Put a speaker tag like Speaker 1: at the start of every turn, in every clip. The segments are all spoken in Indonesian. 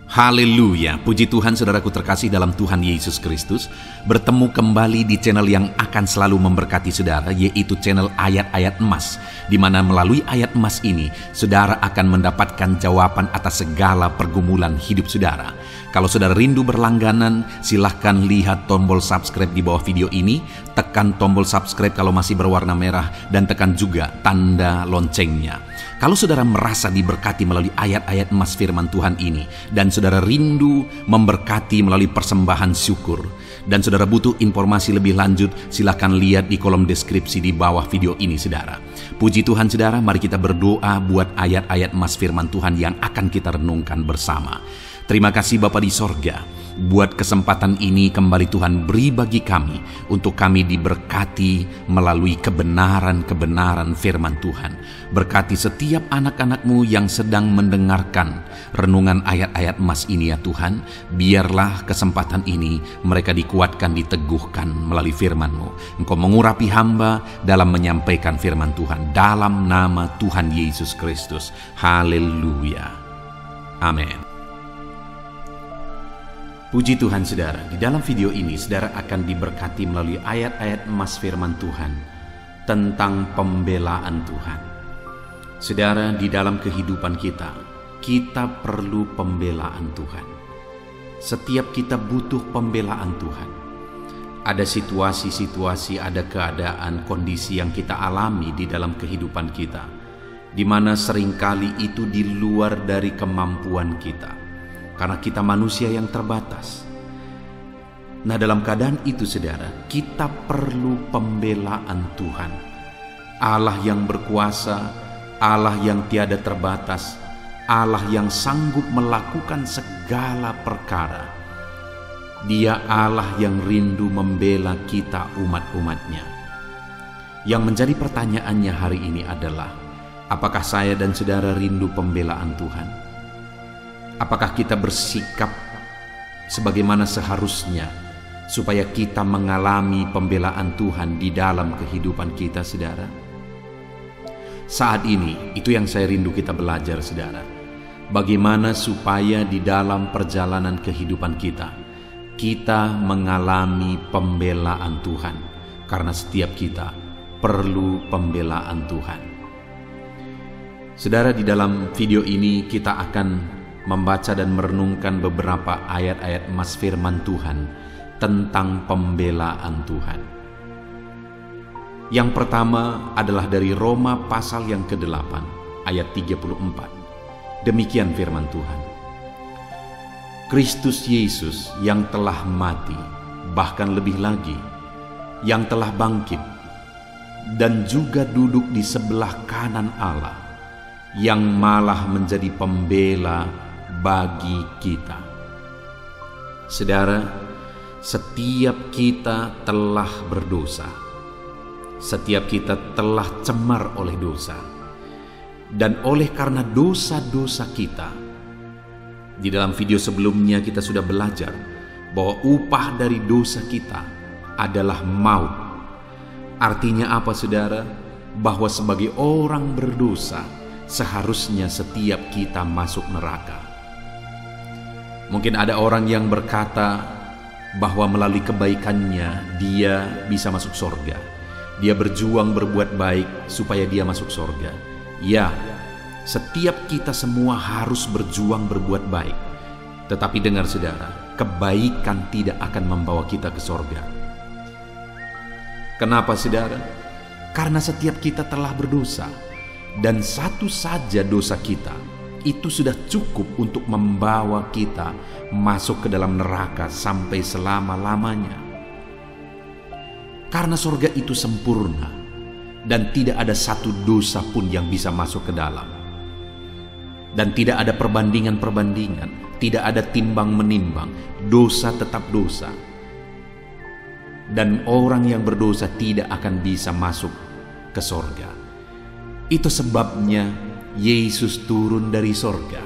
Speaker 1: Haleluya, puji Tuhan saudaraku terkasih dalam Tuhan Yesus Kristus. Bertemu kembali di channel yang akan selalu memberkati saudara, yaitu channel Ayat-Ayat Emas, di mana melalui ayat emas ini, saudara akan mendapatkan jawaban atas segala pergumulan hidup saudara. Kalau saudara rindu berlangganan, silahkan lihat tombol subscribe di bawah video ini, tekan tombol subscribe kalau masih berwarna merah, dan tekan juga tanda loncengnya. Kalau saudara merasa diberkati melalui ayat-ayat emas firman Tuhan ini, dan saudara rindu memberkati melalui persembahan syukur, dan saudara butuh informasi lebih lanjut, silakan lihat di kolom deskripsi di bawah video ini saudara. Puji Tuhan saudara, mari kita berdoa buat ayat-ayat emas firman Tuhan yang akan kita renungkan bersama. Terima kasih Bapa di sorga, buat kesempatan ini kembali Tuhan beri bagi kami, untuk kami diberkati melalui kebenaran-kebenaran firman Tuhan. Berkati setiap anak-anak-Mu yang sedang mendengarkan renungan ayat-ayat emas ini ya Tuhan. Biarlah kesempatan ini mereka dikuatkan, diteguhkan melalui firman-Mu. Engkau mengurapi hamba dalam menyampaikan firman Tuhan, dalam nama Tuhan Yesus Kristus. Haleluya. Amin. Puji Tuhan saudara, di dalam video ini saudara akan diberkati melalui ayat-ayat emas firman Tuhan tentang pembelaan Tuhan. Saudara, di dalam kehidupan kita perlu pembelaan Tuhan. Setiap kita butuh pembelaan Tuhan. Ada situasi-situasi, ada keadaan, kondisi yang kita alami di dalam kehidupan kita, di mana seringkali itu di luar dari kemampuan kita. Karena kita manusia yang terbatas. Nah, dalam keadaan itu saudara, kita perlu pembelaan Tuhan. Allah yang berkuasa, Allah yang tiada terbatas, Allah yang sanggup melakukan segala perkara. Dia Allah yang rindu membela kita umat-umatnya. Yang menjadi pertanyaannya hari ini adalah, apakah saya dan saudara rindu pembelaan Tuhan? Apakah kita bersikap sebagaimana seharusnya supaya kita mengalami pembelaan Tuhan di dalam kehidupan kita, saudara? Saat ini, itu yang saya rindu kita belajar, saudara. Bagaimana supaya di dalam perjalanan kehidupan kita mengalami pembelaan Tuhan. Karena setiap kita perlu pembelaan Tuhan. Saudara, di dalam video ini kita akan membaca dan merenungkan beberapa ayat-ayat emas firman Tuhan tentang pembelaan Tuhan. Yang pertama adalah dari Roma pasal yang ke-8 ayat 34. Demikian firman Tuhan. Kristus Yesus yang telah mati, bahkan lebih lagi, yang telah bangkit, dan juga duduk di sebelah kanan Allah, yang malah menjadi pembela bagi kita. Saudara, setiap kita telah berdosa. Setiap kita telah cemar oleh dosa. Dan oleh karena dosa-dosa kita, di dalam video sebelumnya kita sudah belajar bahwa upah dari dosa kita adalah maut. Artinya apa saudara? Bahwa sebagai orang berdosa, seharusnya setiap kita masuk neraka. Mungkin ada orang yang berkata bahwa melalui kebaikannya dia bisa masuk sorga. Dia berjuang berbuat baik supaya dia masuk sorga. Ya, setiap kita semua harus berjuang berbuat baik. Tetapi dengar saudara, kebaikan tidak akan membawa kita ke sorga. Kenapa saudara? Karena setiap kita telah berdosa. Dan satu saja dosa kita itu sudah cukup untuk membawa kita masuk ke dalam neraka sampai selama-lamanya. Karena surga itu sempurna dan tidak ada satu dosa pun yang bisa masuk ke dalam. Dan tidak ada perbandingan-perbandingan, tidak ada timbang-menimbang. Dosa tetap dosa. Dan orang yang berdosa tidak akan bisa masuk ke surga. Itu sebabnya Yesus turun dari sorga.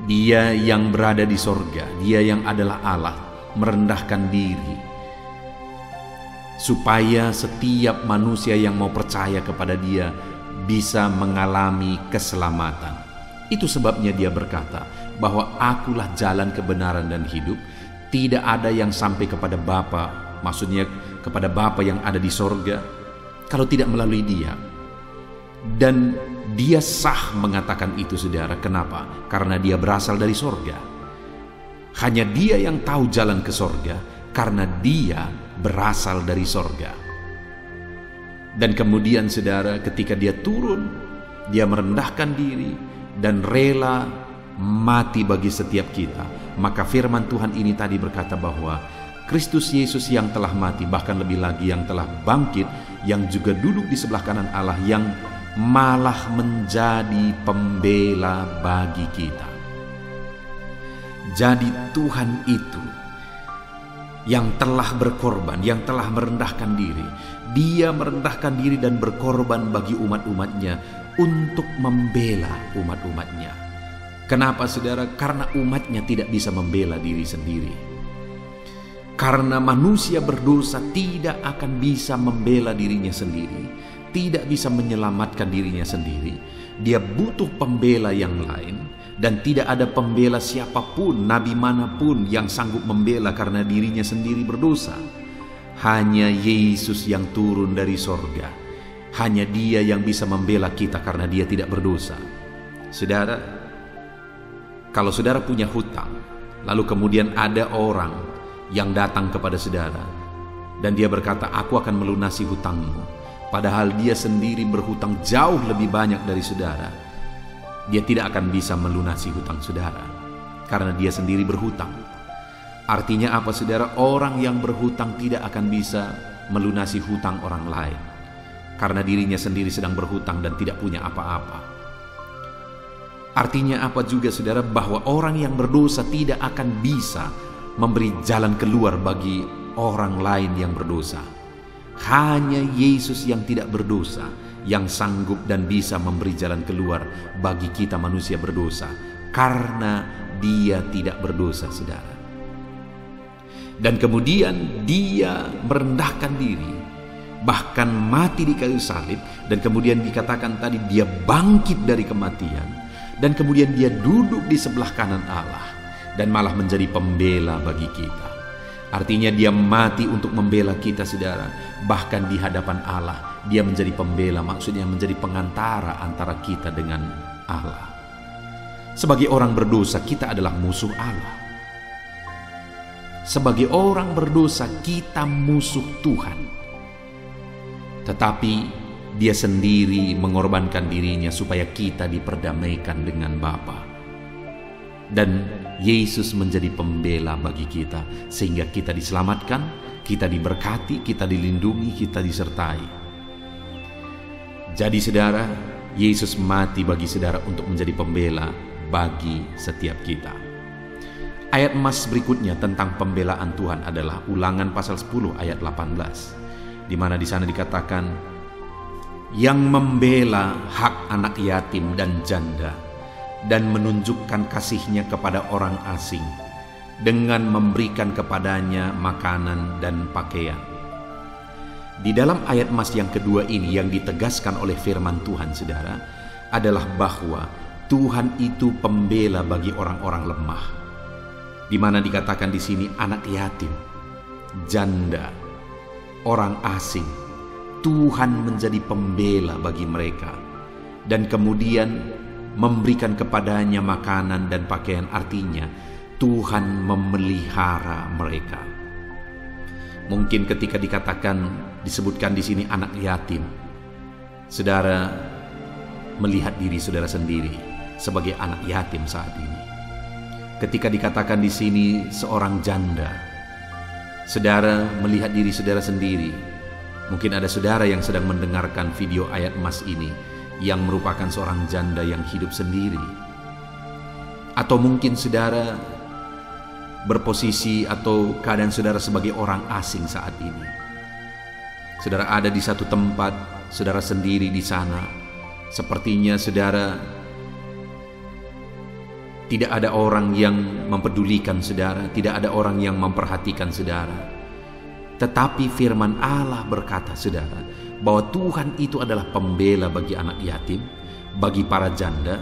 Speaker 1: Dia yang berada di sorga, dia yang adalah Allah, merendahkan diri, supaya setiap manusia yang mau percaya kepada dia bisa mengalami keselamatan. Itu sebabnya dia berkata, bahwa akulah jalan kebenaran dan hidup. Tidak ada yang sampai kepada Bapa, maksudnya kepada Bapa yang ada di sorga, kalau tidak melalui Dia. Dan Dia sah mengatakan itu, saudara. Kenapa? Karena Dia berasal dari sorga. Hanya Dia yang tahu jalan ke sorga, karena Dia berasal dari sorga. Dan kemudian, saudara, ketika Dia turun, Dia merendahkan diri dan rela mati bagi setiap kita. Maka firman Tuhan ini tadi berkata bahwa Kristus Yesus yang telah mati, bahkan lebih lagi yang telah bangkit, yang juga duduk di sebelah kanan Allah, yang malah menjadi pembela bagi kita. Jadi Tuhan itu yang telah berkorban, yang telah merendahkan diri. Dia merendahkan diri dan berkorban bagi umat-umatnya untuk membela umat-umatnya. Kenapa, saudara? Karena umatnya tidak bisa membela diri sendiri. Karena manusia berdosa tidak akan bisa membela dirinya sendiri, tidak bisa menyelamatkan dirinya sendiri. Dia butuh pembela yang lain, dan tidak ada pembela siapapun, nabi manapun yang sanggup membela karena dirinya sendiri berdosa. Hanya Yesus yang turun dari sorga. Hanya Dia yang bisa membela kita karena Dia tidak berdosa. Saudara, kalau saudara punya hutang, lalu kemudian ada orang yang datang kepada saudara dan dia berkata, aku akan melunasi hutangmu, padahal dia sendiri berhutang jauh lebih banyak dari saudara, dia tidak akan bisa melunasi hutang saudara karena dia sendiri berhutang. Artinya apa, saudara? Orang yang berhutang tidak akan bisa melunasi hutang orang lain karena dirinya sendiri sedang berhutang dan tidak punya apa-apa. Artinya apa juga, saudara? Bahwa orang yang berdosa tidak akan bisa memberi jalan keluar bagi orang lain yang berdosa. Hanya Yesus yang tidak berdosa yang sanggup dan bisa memberi jalan keluar bagi kita manusia berdosa, karena Dia tidak berdosa, saudara. Dan kemudian Dia merendahkan diri, bahkan mati di kayu salib, dan kemudian dikatakan tadi Dia bangkit dari kematian. Dan kemudian Dia duduk di sebelah kanan Allah dan malah menjadi pembela bagi kita. Artinya Dia mati untuk membela kita, saudara. Bahkan di hadapan Allah Dia menjadi pembela, maksudnya menjadi pengantara antara kita dengan Allah. Sebagai orang berdosa, kita adalah musuh Allah. Sebagai orang berdosa, kita musuh Tuhan. Tetapi Dia sendiri mengorbankan dirinya supaya kita diperdamaikan dengan Bapa. Dan Yesus menjadi pembela bagi kita, sehingga kita diselamatkan, kita diberkati, kita dilindungi, kita disertai. Jadi, saudara, Yesus mati bagi saudara untuk menjadi pembela bagi setiap kita. Ayat emas berikutnya tentang pembelaan Tuhan adalah Ulangan pasal 10 ayat 18, di mana di sana dikatakan, yang membela hak anak yatim dan janda dan menunjukkan kasih-Nya kepada orang asing dengan memberikan kepadanya makanan dan pakaian. Di dalam ayat emas yang kedua ini yang ditegaskan oleh firman Tuhan, saudara, adalah bahwa Tuhan itu pembela bagi orang-orang lemah. Di mana dikatakan di sini anak yatim, janda, orang asing, Tuhan menjadi pembela bagi mereka, dan kemudian memberikan kepadanya makanan dan pakaian. Artinya Tuhan memelihara mereka. Mungkin ketika disebutkan di sini anak yatim, saudara melihat diri saudara sendiri sebagai anak yatim saat ini. Ketika dikatakan di sini seorang janda, saudara melihat diri saudara sendiri. Mungkin ada saudara yang sedang mendengarkan video ayat emas ini yang merupakan seorang janda yang hidup sendiri. Atau mungkin saudara berposisi atau keadaan saudara sebagai orang asing saat ini. Saudara ada di satu tempat, saudara sendiri di sana. Sepertinya saudara tidak ada orang yang mempedulikan saudara, tidak ada orang yang memperhatikan saudara. Tetapi firman Allah berkata, saudara, bahwa Tuhan itu adalah pembela bagi anak yatim, bagi para janda,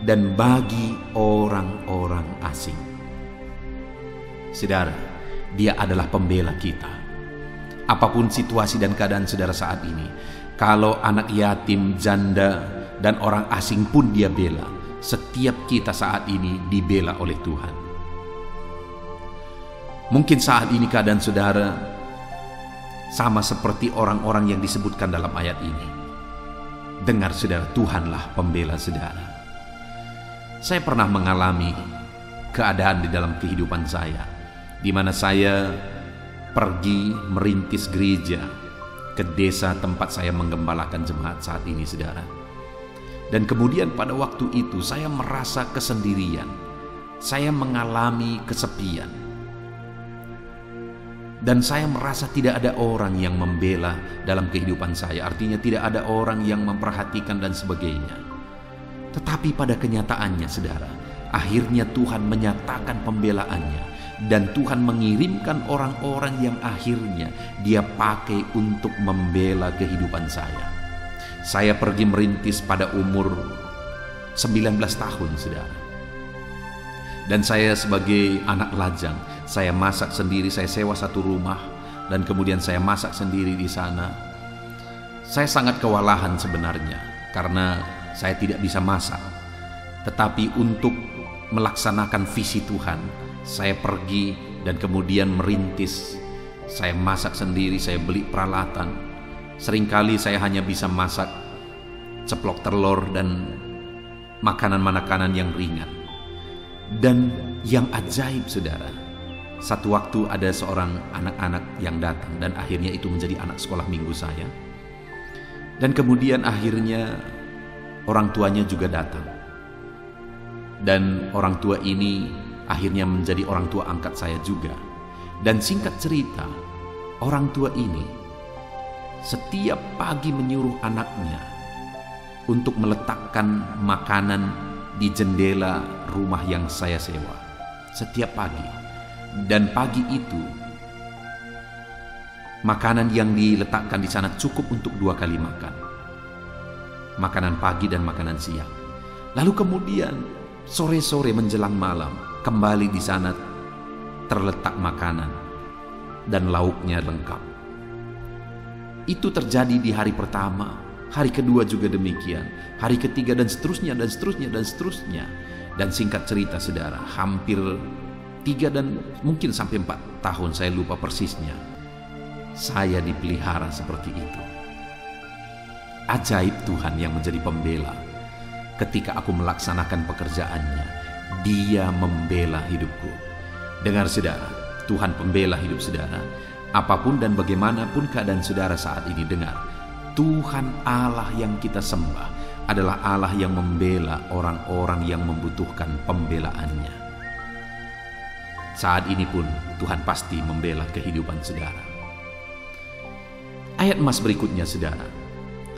Speaker 1: dan bagi orang-orang asing. Saudara, Dia adalah pembela kita. Apapun situasi dan keadaan saudara saat ini, kalau anak yatim, janda, dan orang asing pun Dia bela. Setiap kita saat ini dibela oleh Tuhan. Mungkin saat ini keadaan saudara sama seperti orang-orang yang disebutkan dalam ayat ini. Dengar saudara, Tuhanlah pembela saudara. Saya pernah mengalami keadaan di dalam kehidupan saya, di mana saya pergi merintis gereja ke desa tempat saya menggembalakan jemaat saat ini, saudara. Dan kemudian pada waktu itu saya merasa kesendirian, saya mengalami kesepian, dan saya merasa tidak ada orang yang membela dalam kehidupan saya. Artinya tidak ada orang yang memperhatikan dan sebagainya. Tetapi pada kenyataannya, saudara, akhirnya Tuhan menyatakan pembelaannya. Dan Tuhan mengirimkan orang-orang yang akhirnya Dia pakai untuk membela kehidupan saya. Saya pergi merintis pada umur 19 tahun, saudara. Dan saya sebagai anak lajang, saya masak sendiri, saya sewa satu rumah, dan kemudian saya masak sendiri di sana. Saya sangat kewalahan sebenarnya, karena saya tidak bisa masak. Tetapi untuk melaksanakan visi Tuhan, saya pergi dan kemudian merintis. Saya masak sendiri, saya beli peralatan. Seringkali saya hanya bisa masak ceplok telur dan makanan-makanan yang ringan. Dan yang ajaib, saudara, satu waktu ada seorang anak-anak yang datang, dan akhirnya itu menjadi anak sekolah minggu saya. Dan kemudian akhirnya orang tuanya juga datang. Dan orang tua ini akhirnya menjadi orang tua angkat saya juga. Dan singkat cerita, orang tua ini setiap pagi menyuruh anaknya untuk meletakkan makanan di jendela rumah yang saya sewa setiap pagi. Dan pagi itu makanan yang diletakkan di sana cukup untuk 2 kali makan, makanan pagi dan makanan siang. Lalu kemudian sore-sore menjelang malam, kembali di sana terletak makanan dan lauknya lengkap. Itu terjadi di hari pertama, hari kedua juga demikian, hari ketiga, dan seterusnya dan seterusnya dan seterusnya. Dan singkat cerita, saudara, hampir 3 dan mungkin sampai 4 tahun, saya lupa persisnya, saya dipelihara seperti itu. Ajaib Tuhan yang menjadi pembela. Ketika aku melaksanakan pekerjaannya, Dia membela hidupku. Dengar saudara, Tuhan pembela hidup saudara. Apapun dan bagaimanapun keadaan saudara saat ini, dengar, Tuhan Allah yang kita sembah adalah Allah yang membela orang-orang yang membutuhkan pembelaannya. Saat ini pun Tuhan pasti membela kehidupan saudara. Ayat emas berikutnya, saudara,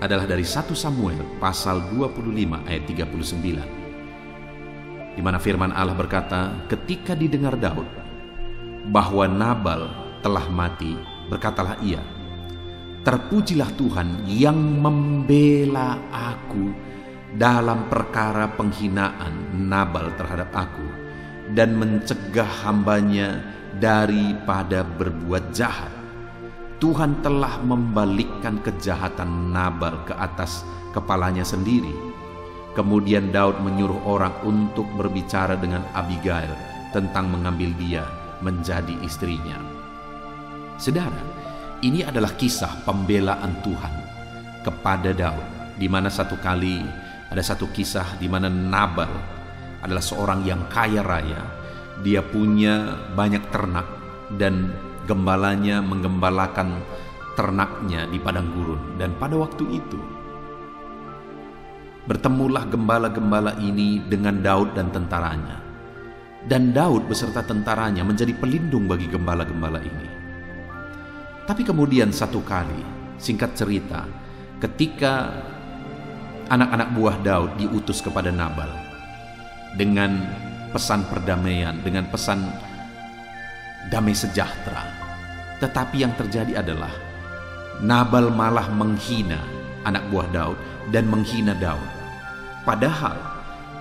Speaker 1: adalah dari 1 Samuel pasal 25 ayat 39. Di mana firman Allah berkata, ketika didengar Daud bahwa Nabal telah mati, berkatalah ia, terpujilah Tuhan yang membela aku dalam perkara penghinaan Nabal terhadap aku, dan mencegah hambanya daripada berbuat jahat. Tuhan telah membalikkan kejahatan Nabal ke atas kepalanya sendiri. Kemudian Daud menyuruh orang untuk berbicara dengan Abigail tentang mengambil dia menjadi istrinya. Saudara, ini adalah kisah pembelaan Tuhan kepada Daud, di mana satu kali ada satu kisah di mana Nabal adalah seorang yang kaya raya. Dia punya banyak ternak dan gembalanya menggembalakan ternaknya di padang gurun. Dan pada waktu itu bertemulah gembala-gembala ini dengan Daud dan tentaranya. Dan Daud beserta tentaranya menjadi pelindung bagi gembala-gembala ini. Tapi kemudian satu kali, singkat cerita, ketika anak-anak buah Daud diutus kepada Nabal dengan pesan perdamaian, dengan pesan damai sejahtera, tetapi yang terjadi adalah Nabal malah menghina anak buah Daud dan menghina Daud. Padahal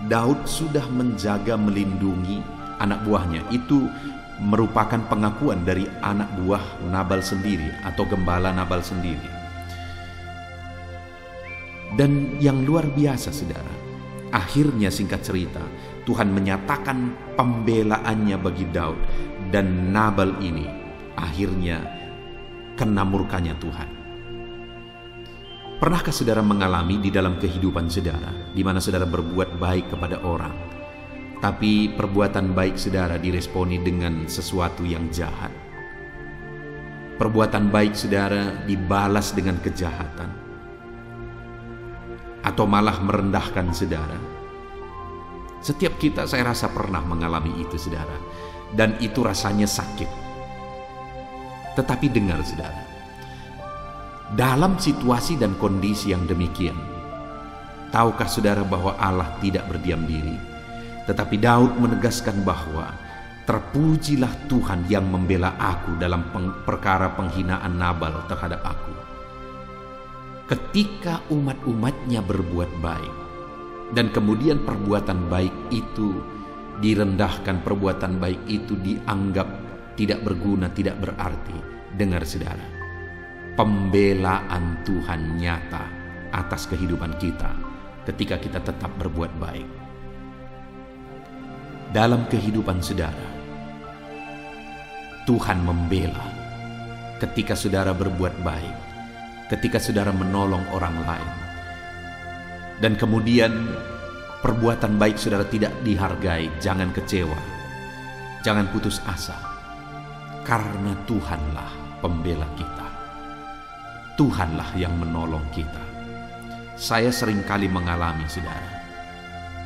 Speaker 1: Daud sudah menjaga, melindungi anak buahnya. Itu merupakan pengakuan dari anak buah Nabal sendiri atau gembala Nabal sendiri. Dan yang luar biasa, saudara, akhirnya singkat cerita, Tuhan menyatakan pembelaannya bagi Daud, dan Nabal ini akhirnya kena murkanya Tuhan. Pernahkah saudara mengalami di dalam kehidupan saudara, di mana saudara berbuat baik kepada orang, tapi perbuatan baik saudara diresponi dengan sesuatu yang jahat? Perbuatan baik saudara dibalas dengan kejahatan, atau malah merendahkan saudara. Setiap kita, saya rasa, pernah mengalami itu, saudara, dan itu rasanya sakit. Tetapi dengar, saudara, dalam situasi dan kondisi yang demikian, tahukah saudara bahwa Allah tidak berdiam diri? Tetapi Daud menegaskan bahwa terpujilah Tuhan yang membela aku dalam perkara penghinaan Nabal terhadap aku. Ketika umat-umatnya berbuat baik, dan kemudian perbuatan baik itu direndahkan, perbuatan baik itu dianggap tidak berguna, tidak berarti. Dengar saudara, pembelaan Tuhan nyata atas kehidupan kita ketika kita tetap berbuat baik. Dalam kehidupan saudara, Tuhan membela ketika saudara berbuat baik, ketika saudara menolong orang lain, dan kemudian perbuatan baik saudara tidak dihargai. Jangan kecewa, jangan putus asa, karena Tuhanlah pembela kita. Tuhanlah yang menolong kita. Saya seringkali mengalami, saudara,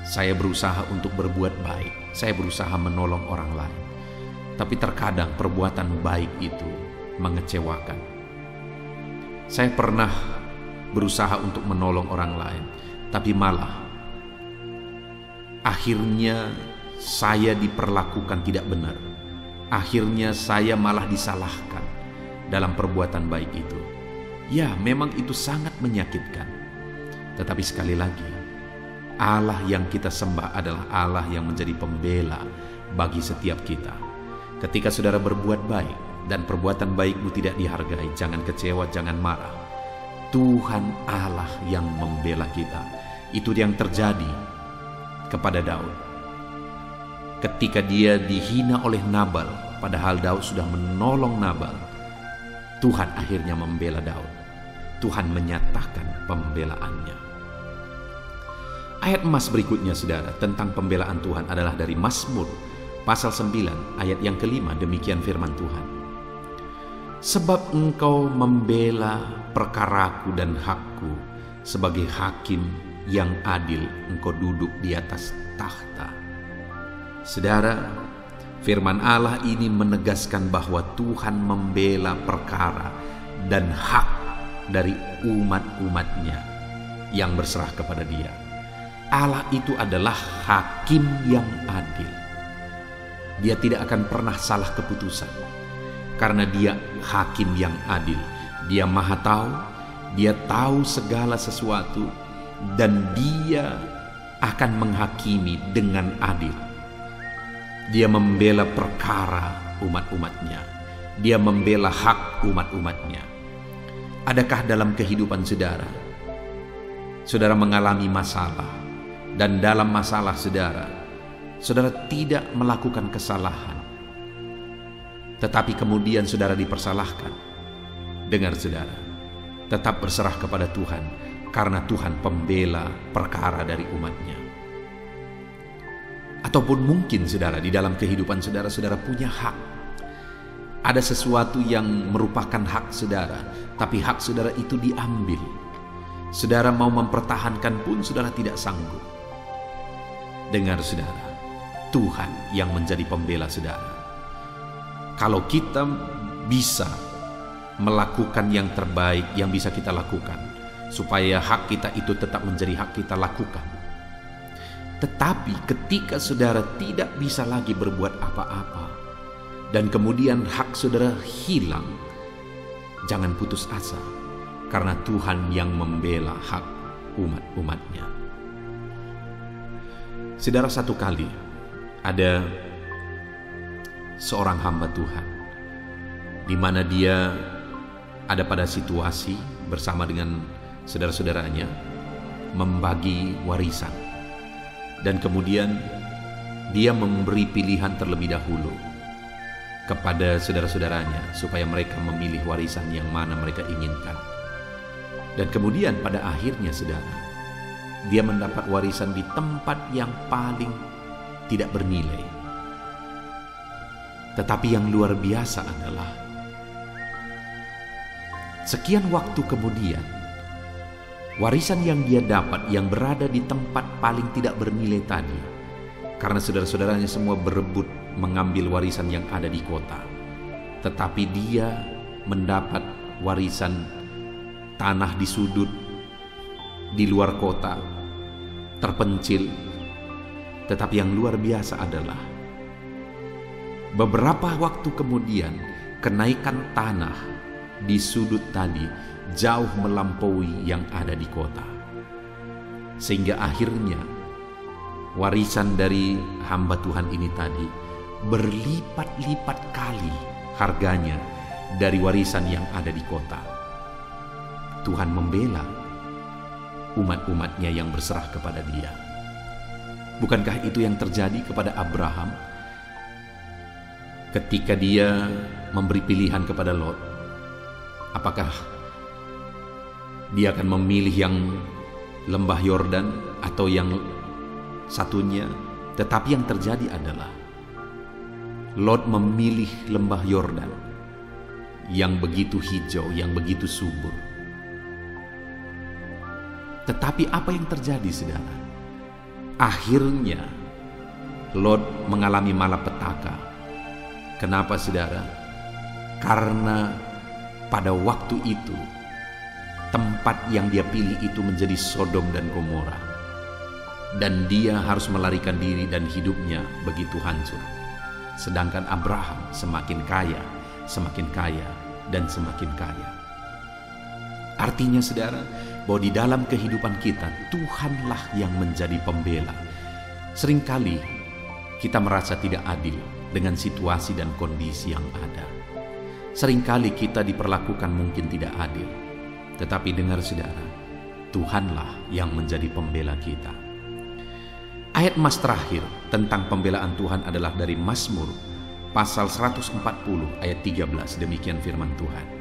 Speaker 1: saya berusaha untuk berbuat baik, saya berusaha menolong orang lain, tapi terkadang perbuatan baik itu mengecewakan. Saya pernah berusaha untuk menolong orang lain, tapi malah akhirnya saya diperlakukan tidak benar. Akhirnya saya malah disalahkan dalam perbuatan baik itu. Ya, memang itu sangat menyakitkan. Tetapi sekali lagi, Allah yang kita sembah adalah Allah yang menjadi pembela bagi setiap kita. Ketika saudara berbuat baik dan perbuatan baikmu tidak dihargai, jangan kecewa, jangan marah. Tuhan Allah yang membela kita. Itu yang terjadi kepada Daud. Ketika dia dihina oleh Nabal, padahal Daud sudah menolong Nabal, Tuhan akhirnya membela Daud. Tuhan menyatakan pembelaannya. Ayat emas berikutnya, saudara, tentang pembelaan Tuhan adalah dari Mazmur pasal 9 ayat yang kelima. Demikian firman Tuhan. Sebab engkau membela perkaraku dan hakku, sebagai hakim yang adil engkau duduk di atas tahta. Saudara, firman Allah ini menegaskan bahwa Tuhan membela perkara dan hak dari umat-umatnya yang berserah kepada Dia. Allah itu adalah hakim yang adil. Dia tidak akan pernah salah keputusan, karena Dia hakim yang adil. Dia maha tahu, Dia tahu segala sesuatu, dan Dia akan menghakimi dengan adil. Dia membela perkara umat-umatnya. Dia membela hak umat-umatnya. Adakah dalam kehidupan saudara, saudara mengalami masalah, dan dalam masalah saudara, saudara tidak melakukan kesalahan, tetapi kemudian saudara dipersalahkan? Dengar saudara, tetap berserah kepada Tuhan, karena Tuhan pembela perkara dari umatnya. Ataupun mungkin saudara, di dalam kehidupan saudara, saudara punya hak. Ada sesuatu yang merupakan hak saudara, tapi hak saudara itu diambil. Saudara mau mempertahankan pun saudara tidak sanggup. Dengar saudara, Tuhan yang menjadi pembela saudara. Kalau kita bisa melakukan yang terbaik yang bisa kita lakukan, supaya hak kita itu tetap menjadi hak kita, lakukan. Tetapi ketika saudara tidak bisa lagi berbuat apa-apa, dan kemudian hak saudara hilang, jangan putus asa, karena Tuhan yang membela hak umat-umatnya. Saudara, satu kali ada seorang hamba Tuhan di mana dia ada pada situasi bersama dengan saudara-saudaranya membagi warisan, dan kemudian dia memberi pilihan terlebih dahulu kepada saudara-saudaranya supaya mereka memilih warisan yang mana mereka inginkan. Dan kemudian pada akhirnya, saudara, dia mendapat warisan di tempat yang paling tidak bernilai. Tetapi yang luar biasa adalah sekian waktu kemudian, warisan yang dia dapat yang berada di tempat paling tidak bernilai tadi, karena saudara-saudaranya semua berebut mengambil warisan yang ada di kota, tetapi dia mendapat warisan tanah di sudut, di luar kota, terpencil. Tetapi yang luar biasa adalah beberapa waktu kemudian kenaikan tanah di sudut tadi jauh melampaui yang ada di kota, sehingga akhirnya warisan dari hamba Tuhan ini tadi berlipat-lipat kali harganya dari warisan yang ada di kota. Tuhan membela umat-umatnya yang berserah kepada dia. Bukankah itu yang terjadi kepada Abraham ketika dia memberi pilihan kepada Lot? Apakah dia akan memilih yang lembah Yordan atau yang satunya? Tetapi yang terjadi adalah Lot memilih lembah Yordan yang begitu hijau, yang begitu subur. Tetapi apa yang terjadi, saudara? Akhirnya Lot mengalami malapetaka. Kenapa, saudara? Karena pada waktu itu tempat yang dia pilih itu menjadi Sodom dan Gomora, dan dia harus melarikan diri dan hidupnya begitu hancur. Sedangkan Abraham semakin kaya, dan semakin kaya. Artinya, saudara, bahwa di dalam kehidupan kita Tuhanlah yang menjadi pembela. Seringkali kita merasa tidak adil dengan situasi dan kondisi yang ada. Seringkali kita diperlakukan mungkin tidak adil. Tetapi dengar, saudara, Tuhanlah yang menjadi pembela kita. Ayat emas terakhir tentang pembelaan Tuhan adalah dari Mazmur pasal 140 ayat 13. Demikian firman Tuhan.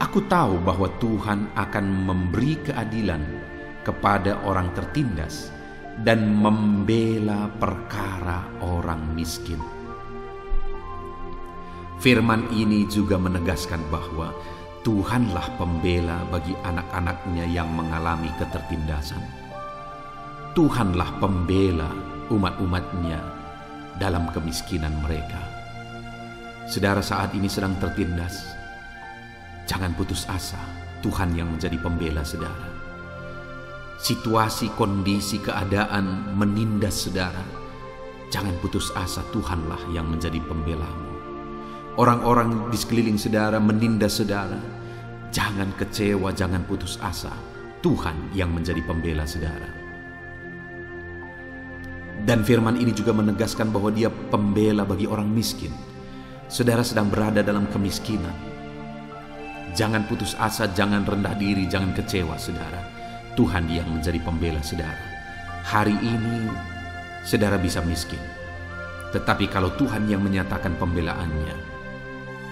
Speaker 1: Aku tahu bahwa Tuhan akan memberi keadilan kepada orang tertindas dan membela perkara orang miskin. Firman ini juga menegaskan bahwa Tuhanlah pembela bagi anak-anaknya yang mengalami ketertindasan. Tuhanlah pembela umat-umatnya dalam kemiskinan mereka. Saudara saat ini sedang tertindas, jangan putus asa. Tuhan yang menjadi pembela saudara. Situasi, kondisi, keadaan menindas saudara, jangan putus asa. Tuhanlah yang menjadi pembelamu. Orang-orang di sekeliling saudara menindas saudara, jangan kecewa, jangan putus asa. Tuhan yang menjadi pembela saudara. Dan firman ini juga menegaskan bahwa dia pembela bagi orang miskin. Saudara sedang berada dalam kemiskinan, jangan putus asa, jangan rendah diri, jangan kecewa, saudara. Tuhan yang menjadi pembela saudara. Hari ini saudara bisa miskin, tetapi kalau Tuhan yang menyatakan pembelaannya,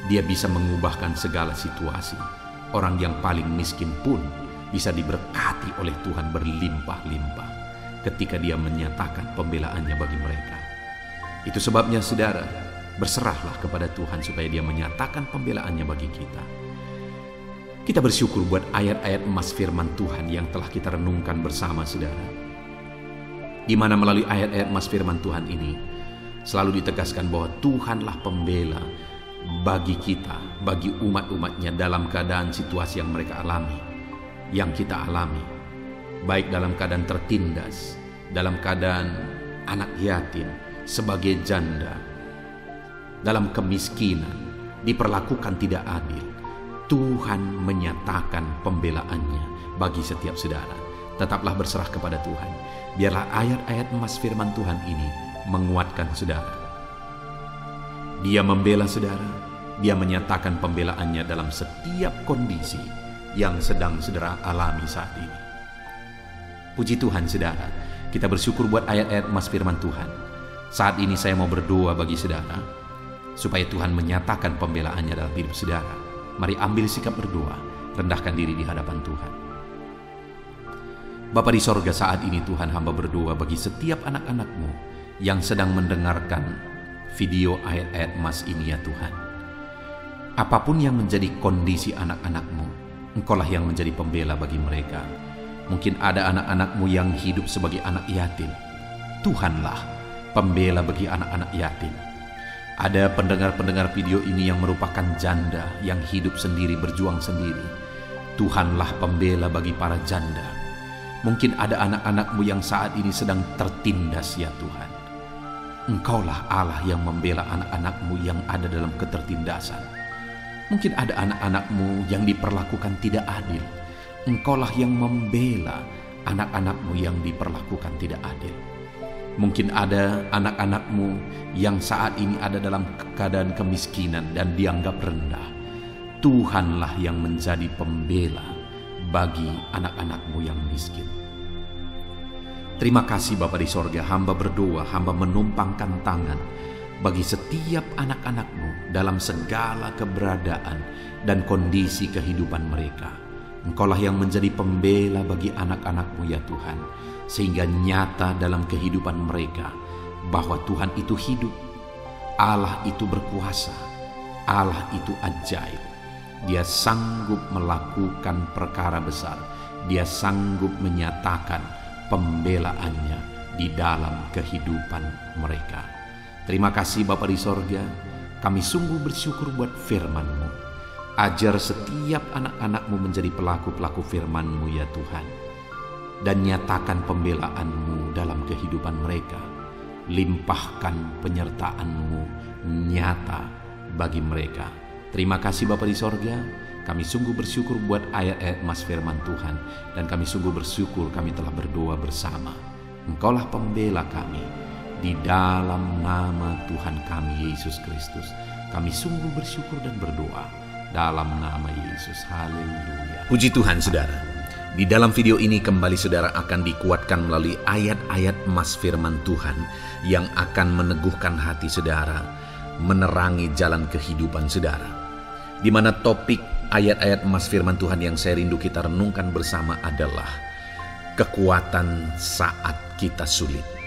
Speaker 1: dia bisa mengubahkan segala situasi. Orang yang paling miskin pun bisa diberkati oleh Tuhan berlimpah-limpah ketika dia menyatakan pembelaannya bagi mereka. Itu sebabnya saudara, berserahlah kepada Tuhan supaya dia menyatakan pembelaannya bagi kita. Kita bersyukur buat ayat-ayat emas firman Tuhan yang telah kita renungkan bersama saudara, di mana melalui ayat-ayat emas firman Tuhan ini selalu ditegaskan bahwa Tuhanlah pembela bagi kita, bagi umat-umatnya dalam keadaan situasi yang mereka alami, yang kita alami, baik dalam keadaan tertindas, dalam keadaan anak yatim, sebagai janda, dalam kemiskinan, diperlakukan tidak adil. Tuhan menyatakan pembelaannya bagi setiap saudara. tetaplah berserah kepada Tuhan. Biarlah ayat-ayat emas firman Tuhan ini menguatkan saudara. Dia membela saudara, dia menyatakan pembelaannya dalam setiap kondisi yang sedang saudara alami saat ini. Puji Tuhan saudara, kita bersyukur buat ayat-ayat emas firman Tuhan. Saat ini saya mau berdoa bagi saudara, supaya Tuhan menyatakan pembelaannya dalam hidup saudara. Mari ambil sikap berdoa, rendahkan diri di hadapan Tuhan. Bapa di sorga, saat ini Tuhan, hamba berdoa bagi setiap anak-anak-Mu yang sedang mendengarkan video ayat-ayat emas ini ya Tuhan. Apapun yang menjadi kondisi anak-anak-Mu, Engkaulah yang menjadi pembela bagi mereka. Mungkin ada anak-anak-Mu yang hidup sebagai anak yatim. Tuhanlah pembela bagi anak-anak yatim. Ada pendengar-pendengar video ini yang merupakan janda yang hidup sendiri, berjuang sendiri. Tuhanlah pembela bagi para janda. Mungkin ada anak-anak-Mu yang saat ini sedang tertindas ya Tuhan. Engkaulah Allah yang membela anak-anak-Mu yang ada dalam ketertindasan. Mungkin ada anak-anak-Mu yang diperlakukan tidak adil. Engkaulah yang membela anak-anak-Mu yang diperlakukan tidak adil. Mungkin ada anak-anak-Mu yang saat ini ada dalam keadaan kemiskinan dan dianggap rendah. Tuhanlah yang menjadi pembela bagi anak-anak-Mu yang miskin. Terima kasih Bapa di sorga, hamba berdoa, hamba menumpangkan tangan bagi setiap anak-anak-Mu dalam segala keberadaan dan kondisi kehidupan mereka. Engkaulah yang menjadi pembela bagi anak-anak-Mu ya Tuhan, sehingga nyata dalam kehidupan mereka bahwa Tuhan itu hidup, Allah itu berkuasa, Allah itu ajaib. Dia sanggup melakukan perkara besar. Dia sanggup menyatakan pembelaannya di dalam kehidupan mereka. Terima kasih Bapa di sorga, kami sungguh bersyukur buat firman-Mu. Ajar setiap anak-anak-Mu menjadi pelaku-pelaku firman-Mu ya Tuhan. Dan nyatakan pembelaan-Mu dalam kehidupan mereka. Limpahkan penyertaan-Mu nyata bagi mereka. Terima kasih Bapa di sorga, kami sungguh bersyukur buat ayat-ayat emas firman Tuhan, dan kami sungguh bersyukur kami telah berdoa bersama. Engkaulah pembela kami, di dalam nama Tuhan kami Yesus Kristus. Kami sungguh bersyukur dan berdoa dalam nama Yesus. Haleluya. Puji Tuhan saudara, di dalam video ini kembali saudara akan dikuatkan melalui ayat-ayat emas firman Tuhan yang akan meneguhkan hati saudara, menerangi jalan kehidupan saudara. Di mana topik ayat-ayat emas firman Tuhan yang saya rindu kita renungkan bersama adalah kekuatan saat kita sulit.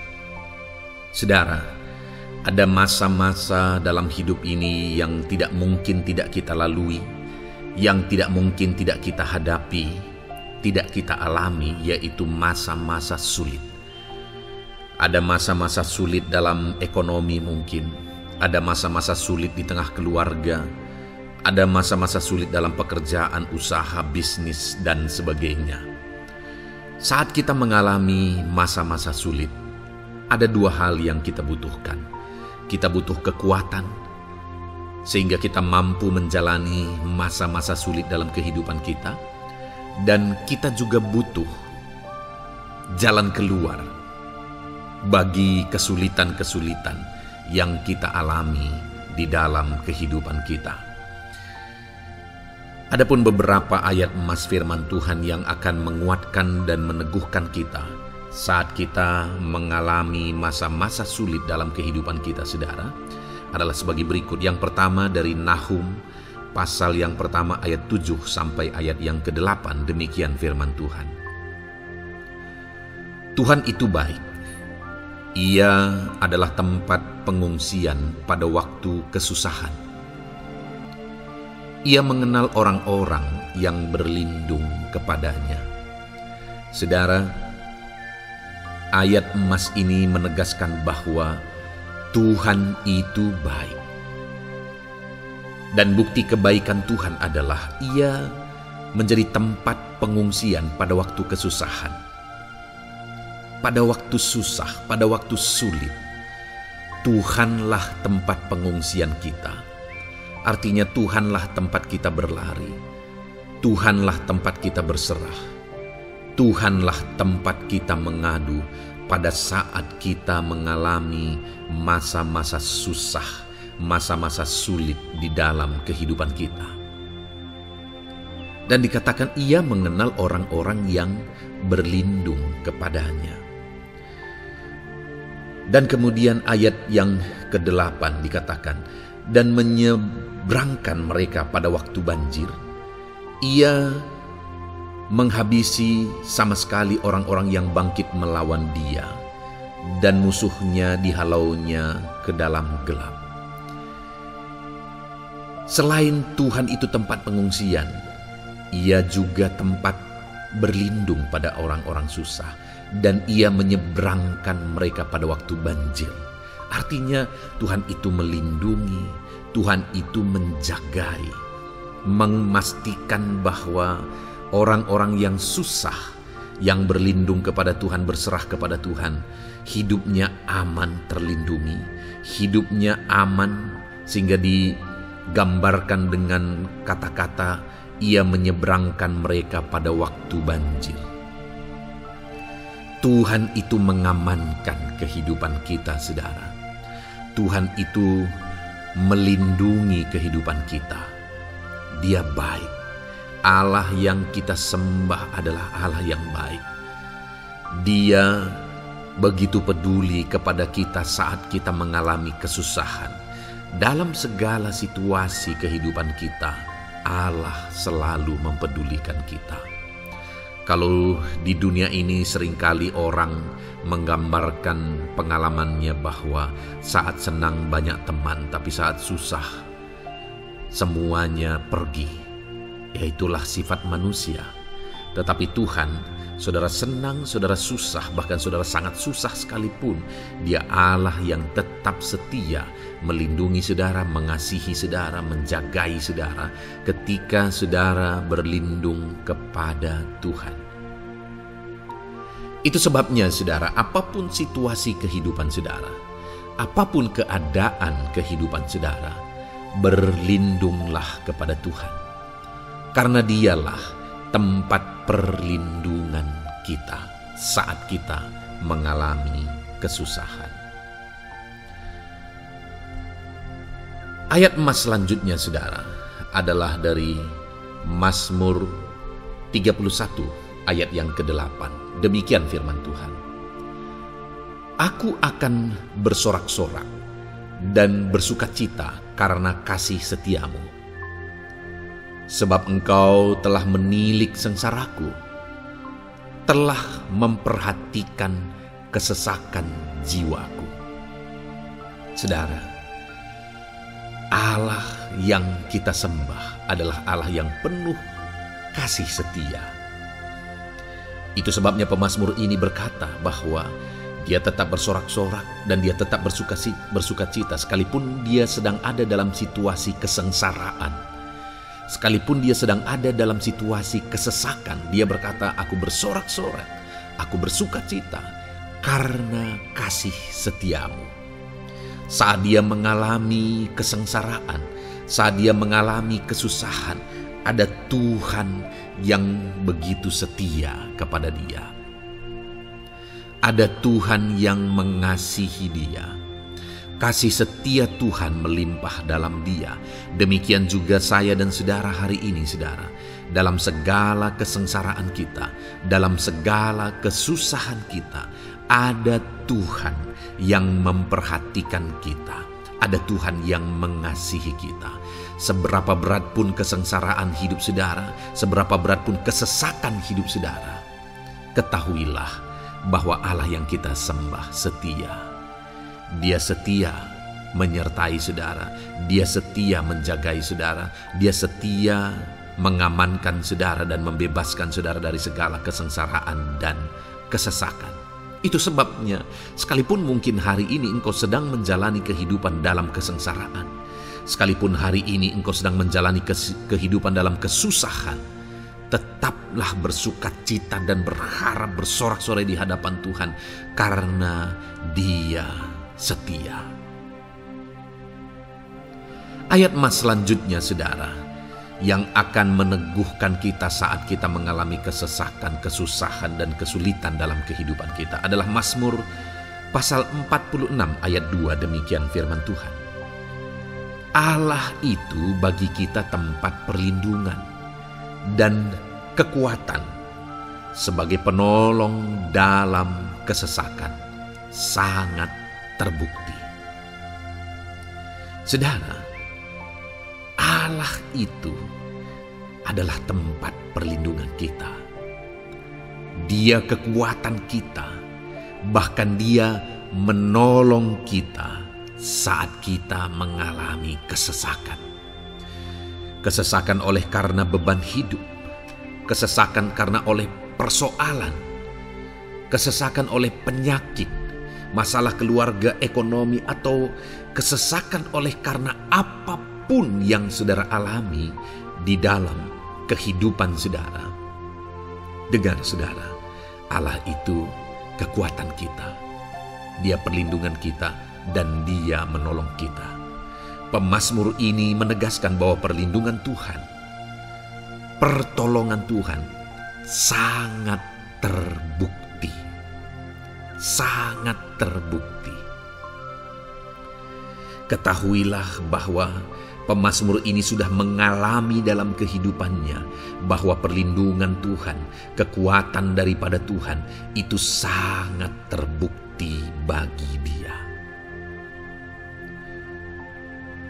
Speaker 1: Saudara, ada masa-masa dalam hidup ini yang tidak mungkin tidak kita lalui, yang tidak mungkin tidak kita hadapi, tidak kita alami, yaitu masa-masa sulit. Ada masa-masa sulit dalam ekonomi mungkin, ada masa-masa sulit di tengah keluarga, ada masa-masa sulit dalam pekerjaan, usaha, bisnis, dan sebagainya. Saat kita mengalami masa-masa sulit, ada dua hal yang kita butuhkan. Kita butuh kekuatan, sehingga kita mampu menjalani masa-masa sulit dalam kehidupan kita. Dan kita juga butuh jalan keluar bagi kesulitan-kesulitan yang kita alami di dalam kehidupan kita. Adapun beberapa ayat emas firman Tuhan yang akan menguatkan dan meneguhkan kita saat kita mengalami masa-masa sulit dalam kehidupan kita saudara, adalah sebagai berikut. Yang pertama dari Nahum pasal yang pertama ayat 7 sampai ayat yang ke-8, demikian firman Tuhan. Tuhan itu baik. Ia adalah tempat pengungsian pada waktu kesusahan. Ia mengenal orang-orang yang berlindung kepadanya. Saudara, ayat emas ini menegaskan bahwa Tuhan itu baik. Dan bukti kebaikan Tuhan adalah Ia menjadi tempat pengungsian pada waktu kesusahan. Pada waktu susah, pada waktu sulit, Tuhanlah tempat pengungsian kita. Artinya Tuhanlah tempat kita berlari. Tuhanlah tempat kita berserah. Tuhanlah tempat kita mengadu pada saat kita mengalami masa-masa susah, masa-masa sulit di dalam kehidupan kita. Dan dikatakan Ia mengenal orang-orang yang berlindung kepadanya. Dan kemudian ayat yang ke-8 dikatakan, dan menyeberangkan mereka pada waktu banjir. Ia menghabisi sama sekali orang-orang yang bangkit melawan Dia, dan musuhnya dihalaunya ke dalam gelap. Selain Tuhan itu tempat pengungsian, Ia juga tempat berlindung pada orang-orang susah, dan Ia menyeberangkan mereka pada waktu banjir. Artinya Tuhan itu melindungi, Tuhan itu menjagai, memastikan bahwa orang-orang yang susah, yang berlindung kepada Tuhan, berserah kepada Tuhan, hidupnya aman, terlindungi, hidupnya aman, sehingga digambarkan dengan kata-kata Ia menyeberangkan mereka pada waktu banjir. Tuhan itu mengamankan kehidupan kita, saudara. Tuhan itu melindungi kehidupan kita. Dia baik. Allah yang kita sembah adalah Allah yang baik. Dia begitu peduli kepada kita saat kita mengalami kesusahan. Dalam segala situasi kehidupan kita, Allah selalu mempedulikan kita. Kalau di dunia ini seringkali orang menggambarkan pengalamannya bahwa saat senang banyak teman, tapi saat susah semuanya pergi. Ya, itulah sifat manusia. Tetapi Tuhan, saudara senang, saudara susah, bahkan saudara sangat susah sekalipun, Dia Allah yang tetap setia melindungi saudara, mengasihi saudara, menjagai saudara ketika saudara berlindung kepada Tuhan. Itu sebabnya saudara, apapun situasi kehidupan saudara, apapun keadaan kehidupan saudara, berlindunglah kepada Tuhan. Karena Dialah tempat perlindungan kita saat kita mengalami kesusahan. Ayat emas selanjutnya saudara adalah dari Mazmur 31 ayat yang ke-8. Demikian firman Tuhan. Aku akan bersorak-sorak dan bersukacita karena kasih setiamu. Sebab Engkau telah menilik sengsaraku, telah memperhatikan kesesakan jiwaku. Saudara, Allah yang kita sembah adalah Allah yang penuh kasih setia. Itu sebabnya pemazmur ini berkata bahwa dia tetap bersorak-sorak dan dia tetap bersukacita sekalipun dia sedang ada dalam situasi kesengsaraan. Sekalipun dia sedang ada dalam situasi kesesakan, dia berkata, aku bersorak-sorak, aku bersukacita karena kasih setiamu. Saat dia mengalami kesengsaraan, saat dia mengalami kesusahan, ada Tuhan yang begitu setia kepada dia. Ada Tuhan yang mengasihi dia. Kasih setia Tuhan melimpah dalam dia. Demikian juga saya dan saudara hari ini, saudara. Dalam segala kesengsaraan kita, dalam segala kesusahan kita, ada Tuhan yang memperhatikan kita. Ada Tuhan yang mengasihi kita. Seberapa berat pun kesengsaraan hidup saudara, seberapa berat pun kesesakan hidup saudara, ketahuilah bahwa Allah yang kita sembah setia. Dia setia menyertai saudara, Dia setia menjagai saudara, Dia setia mengamankan saudara dan membebaskan saudara dari segala kesengsaraan dan kesesakan. Itu sebabnya sekalipun mungkin hari ini engkau sedang menjalani kehidupan dalam kesengsaraan, sekalipun hari ini engkau sedang menjalani kehidupan dalam kesusahan, tetaplah bersukacita dan berharap bersorak-sorai di hadapan Tuhan karena Dia setia. Ayat emas selanjutnya saudara, yang akan meneguhkan kita saat kita mengalami kesesakan, kesusahan, dan kesulitan dalam kehidupan kita adalah Mazmur pasal 46 ayat 2. Demikian firman Tuhan. Allah itu bagi kita tempat perlindungan dan kekuatan sebagai penolong dalam kesesakan, sangat terbukti. Saudara, Allah itu adalah tempat perlindungan kita. Dia kekuatan kita, bahkan Dia menolong kita saat kita mengalami kesesakan. Kesesakan oleh karena beban hidup, kesesakan karena oleh persoalan, kesesakan oleh penyakit, masalah keluarga, ekonomi, atau kesesakan oleh karena apapun yang saudara alami di dalam kehidupan saudara. Dengar saudara, Allah itu kekuatan kita. Dia perlindungan kita dan Dia menolong kita. Pemazmur ini menegaskan bahwa perlindungan Tuhan, pertolongan Tuhan sangat terbukti. Sangat terbukti. Ketahuilah bahwa pemazmur ini sudah mengalami dalam kehidupannya bahwa perlindungan Tuhan, kekuatan daripada Tuhan itu sangat terbukti bagi dia.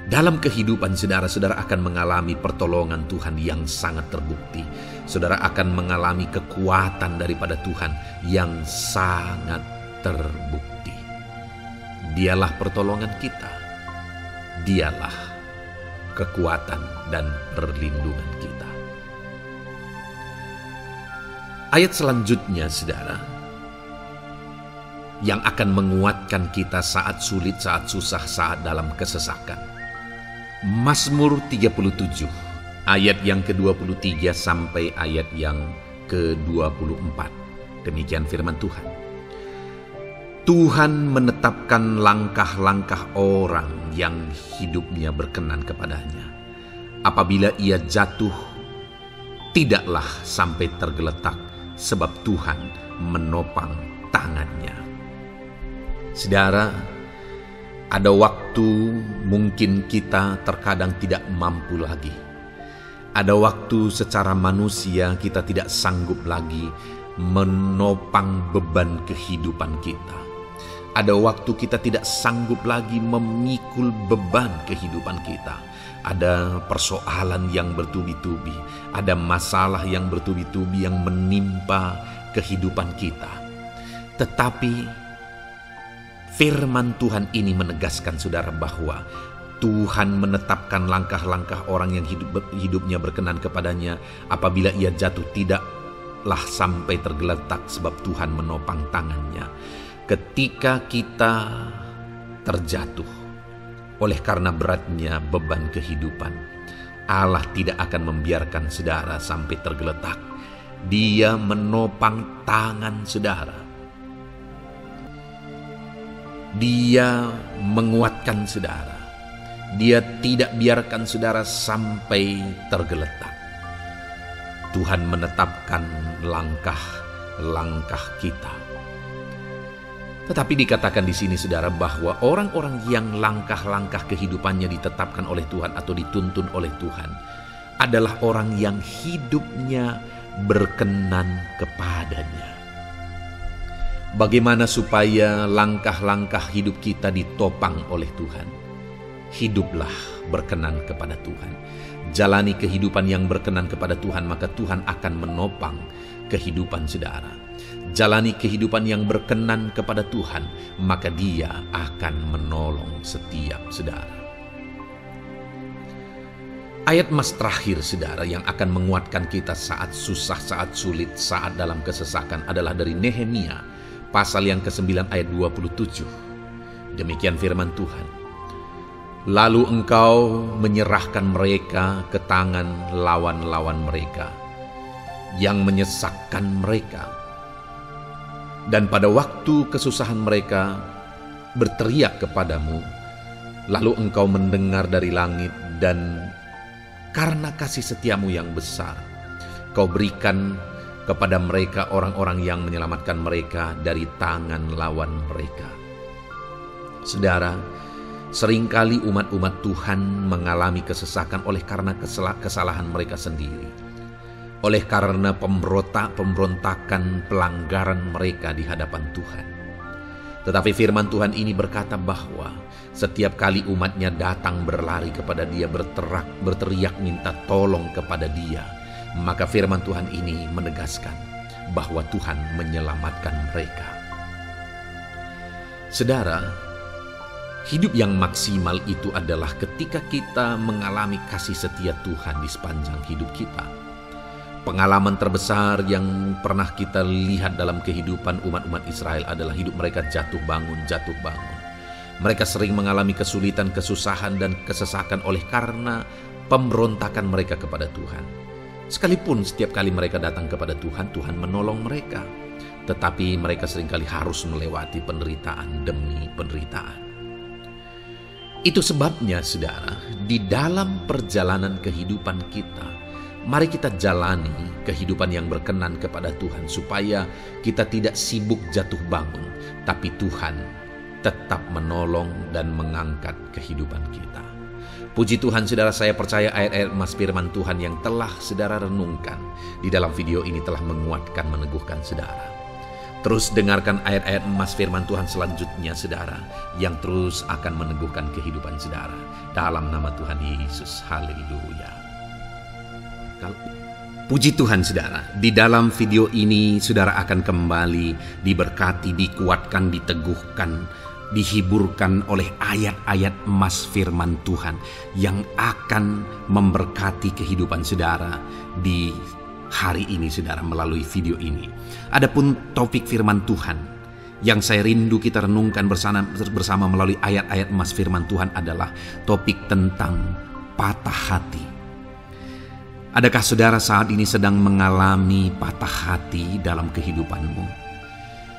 Speaker 1: Dalam kehidupan saudara akan mengalami pertolongan Tuhan yang sangat terbukti. Saudara akan mengalami kekuatan daripada Tuhan yang sangat terbukti. Dialah pertolongan kita. Dialah kekuatan dan perlindungan kita. Ayat selanjutnya saudara, yang akan menguatkan kita saat sulit, saat susah, saat dalam kesesakan. Mazmur 37 ayat yang ke-23 sampai ayat yang ke-24. Demikian firman Tuhan. Tuhan menetapkan langkah-langkah orang yang hidupnya berkenan kepadanya. Apabila ia jatuh, tidaklah sampai tergeletak, sebab Tuhan menopang tangannya. Saudara, ada waktu mungkin kita terkadang tidak mampu lagi. Ada waktu secara manusia kita tidak sanggup lagi menopang beban kehidupan kita. Ada waktu kita tidak sanggup lagi memikul beban kehidupan kita. Ada persoalan yang bertubi-tubi, ada masalah yang bertubi-tubi yang menimpa kehidupan kita. Tetapi firman Tuhan ini menegaskan saudara bahwa Tuhan menetapkan langkah-langkah orang yang hidupnya berkenan kepadanya. Apabila ia jatuh, tidaklah sampai tergeletak, sebab Tuhan menopang tangannya. Ketika kita terjatuh oleh karena beratnya beban kehidupan, Allah tidak akan membiarkan saudara sampai tergeletak. Dia menopang tangan saudara. Dia menguatkan saudara. Dia tidak biarkan saudara sampai tergeletak. Tuhan menetapkan langkah-langkah kita. Tetapi dikatakan di sini saudara bahwa orang-orang yang langkah-langkah kehidupannya ditetapkan oleh Tuhan atau dituntun oleh Tuhan adalah orang yang hidupnya berkenan kepadanya. Bagaimana supaya langkah-langkah hidup kita ditopang oleh Tuhan? Hiduplah berkenan kepada Tuhan. Jalani kehidupan yang berkenan kepada Tuhan, maka Tuhan akan menopang kehidupan saudara. Jalani kehidupan yang berkenan kepada Tuhan, maka Dia akan menolong setiap saudara. Ayat mas terakhir saudara yang akan menguatkan kita saat susah, saat sulit, saat dalam kesesakan adalah dari Nehemia pasal yang ke-9 ayat 27. Demikian firman Tuhan. Lalu engkau menyerahkan mereka ke tangan lawan-lawan mereka yang menyesakkan mereka. Dan pada waktu kesusahan mereka berteriak kepadamu, lalu engkau mendengar dari langit dan karena kasih setiamu yang besar, kau berikan kepada mereka orang-orang yang menyelamatkan mereka dari tangan lawan mereka. Saudara, seringkali umat-umat Tuhan mengalami kesesakan oleh karena kesalahan mereka sendiri. Oleh karena pemberontakan, pelanggaran mereka di hadapan Tuhan. Tetapi firman Tuhan ini berkata bahwa setiap kali umatnya datang berlari kepada Dia, berteriak minta tolong kepada Dia, maka firman Tuhan ini menegaskan bahwa Tuhan menyelamatkan mereka. Saudara, hidup yang maksimal itu adalah ketika kita mengalami kasih setia Tuhan di sepanjang hidup kita. Pengalaman terbesar yang pernah kita lihat dalam kehidupan umat-umat Israel adalah hidup mereka jatuh bangun. Mereka sering mengalami kesulitan, kesusahan, dan kesesakan oleh karena pemberontakan mereka kepada Tuhan. Sekalipun setiap kali mereka datang kepada Tuhan, Tuhan menolong mereka. Tetapi mereka seringkali harus melewati penderitaan demi penderitaan. Itu sebabnya, saudara, di dalam perjalanan kehidupan kita, mari kita jalani kehidupan yang berkenan kepada Tuhan supaya kita tidak sibuk jatuh bangun, tapi Tuhan tetap menolong dan mengangkat kehidupan kita. Puji Tuhan, saudara, saya percaya ayat-ayat emas firman Tuhan yang telah saudara renungkan di dalam video ini telah menguatkan, meneguhkan saudara. Terus dengarkan ayat-ayat emas firman Tuhan selanjutnya, saudara, yang terus akan meneguhkan kehidupan saudara. Dalam nama Tuhan Yesus, haleluya. Puji Tuhan, saudara, di dalam video ini saudara akan kembali diberkati, dikuatkan, diteguhkan, dihiburkan oleh ayat-ayat emas firman Tuhan yang akan memberkati kehidupan saudara di hari ini, saudara, melalui video ini. Adapun topik firman Tuhan yang saya rindu kita renungkan bersama melalui ayat-ayat emas firman Tuhan adalah topik tentang patah hati. Adakah saudara saat ini sedang mengalami patah hati dalam kehidupanmu?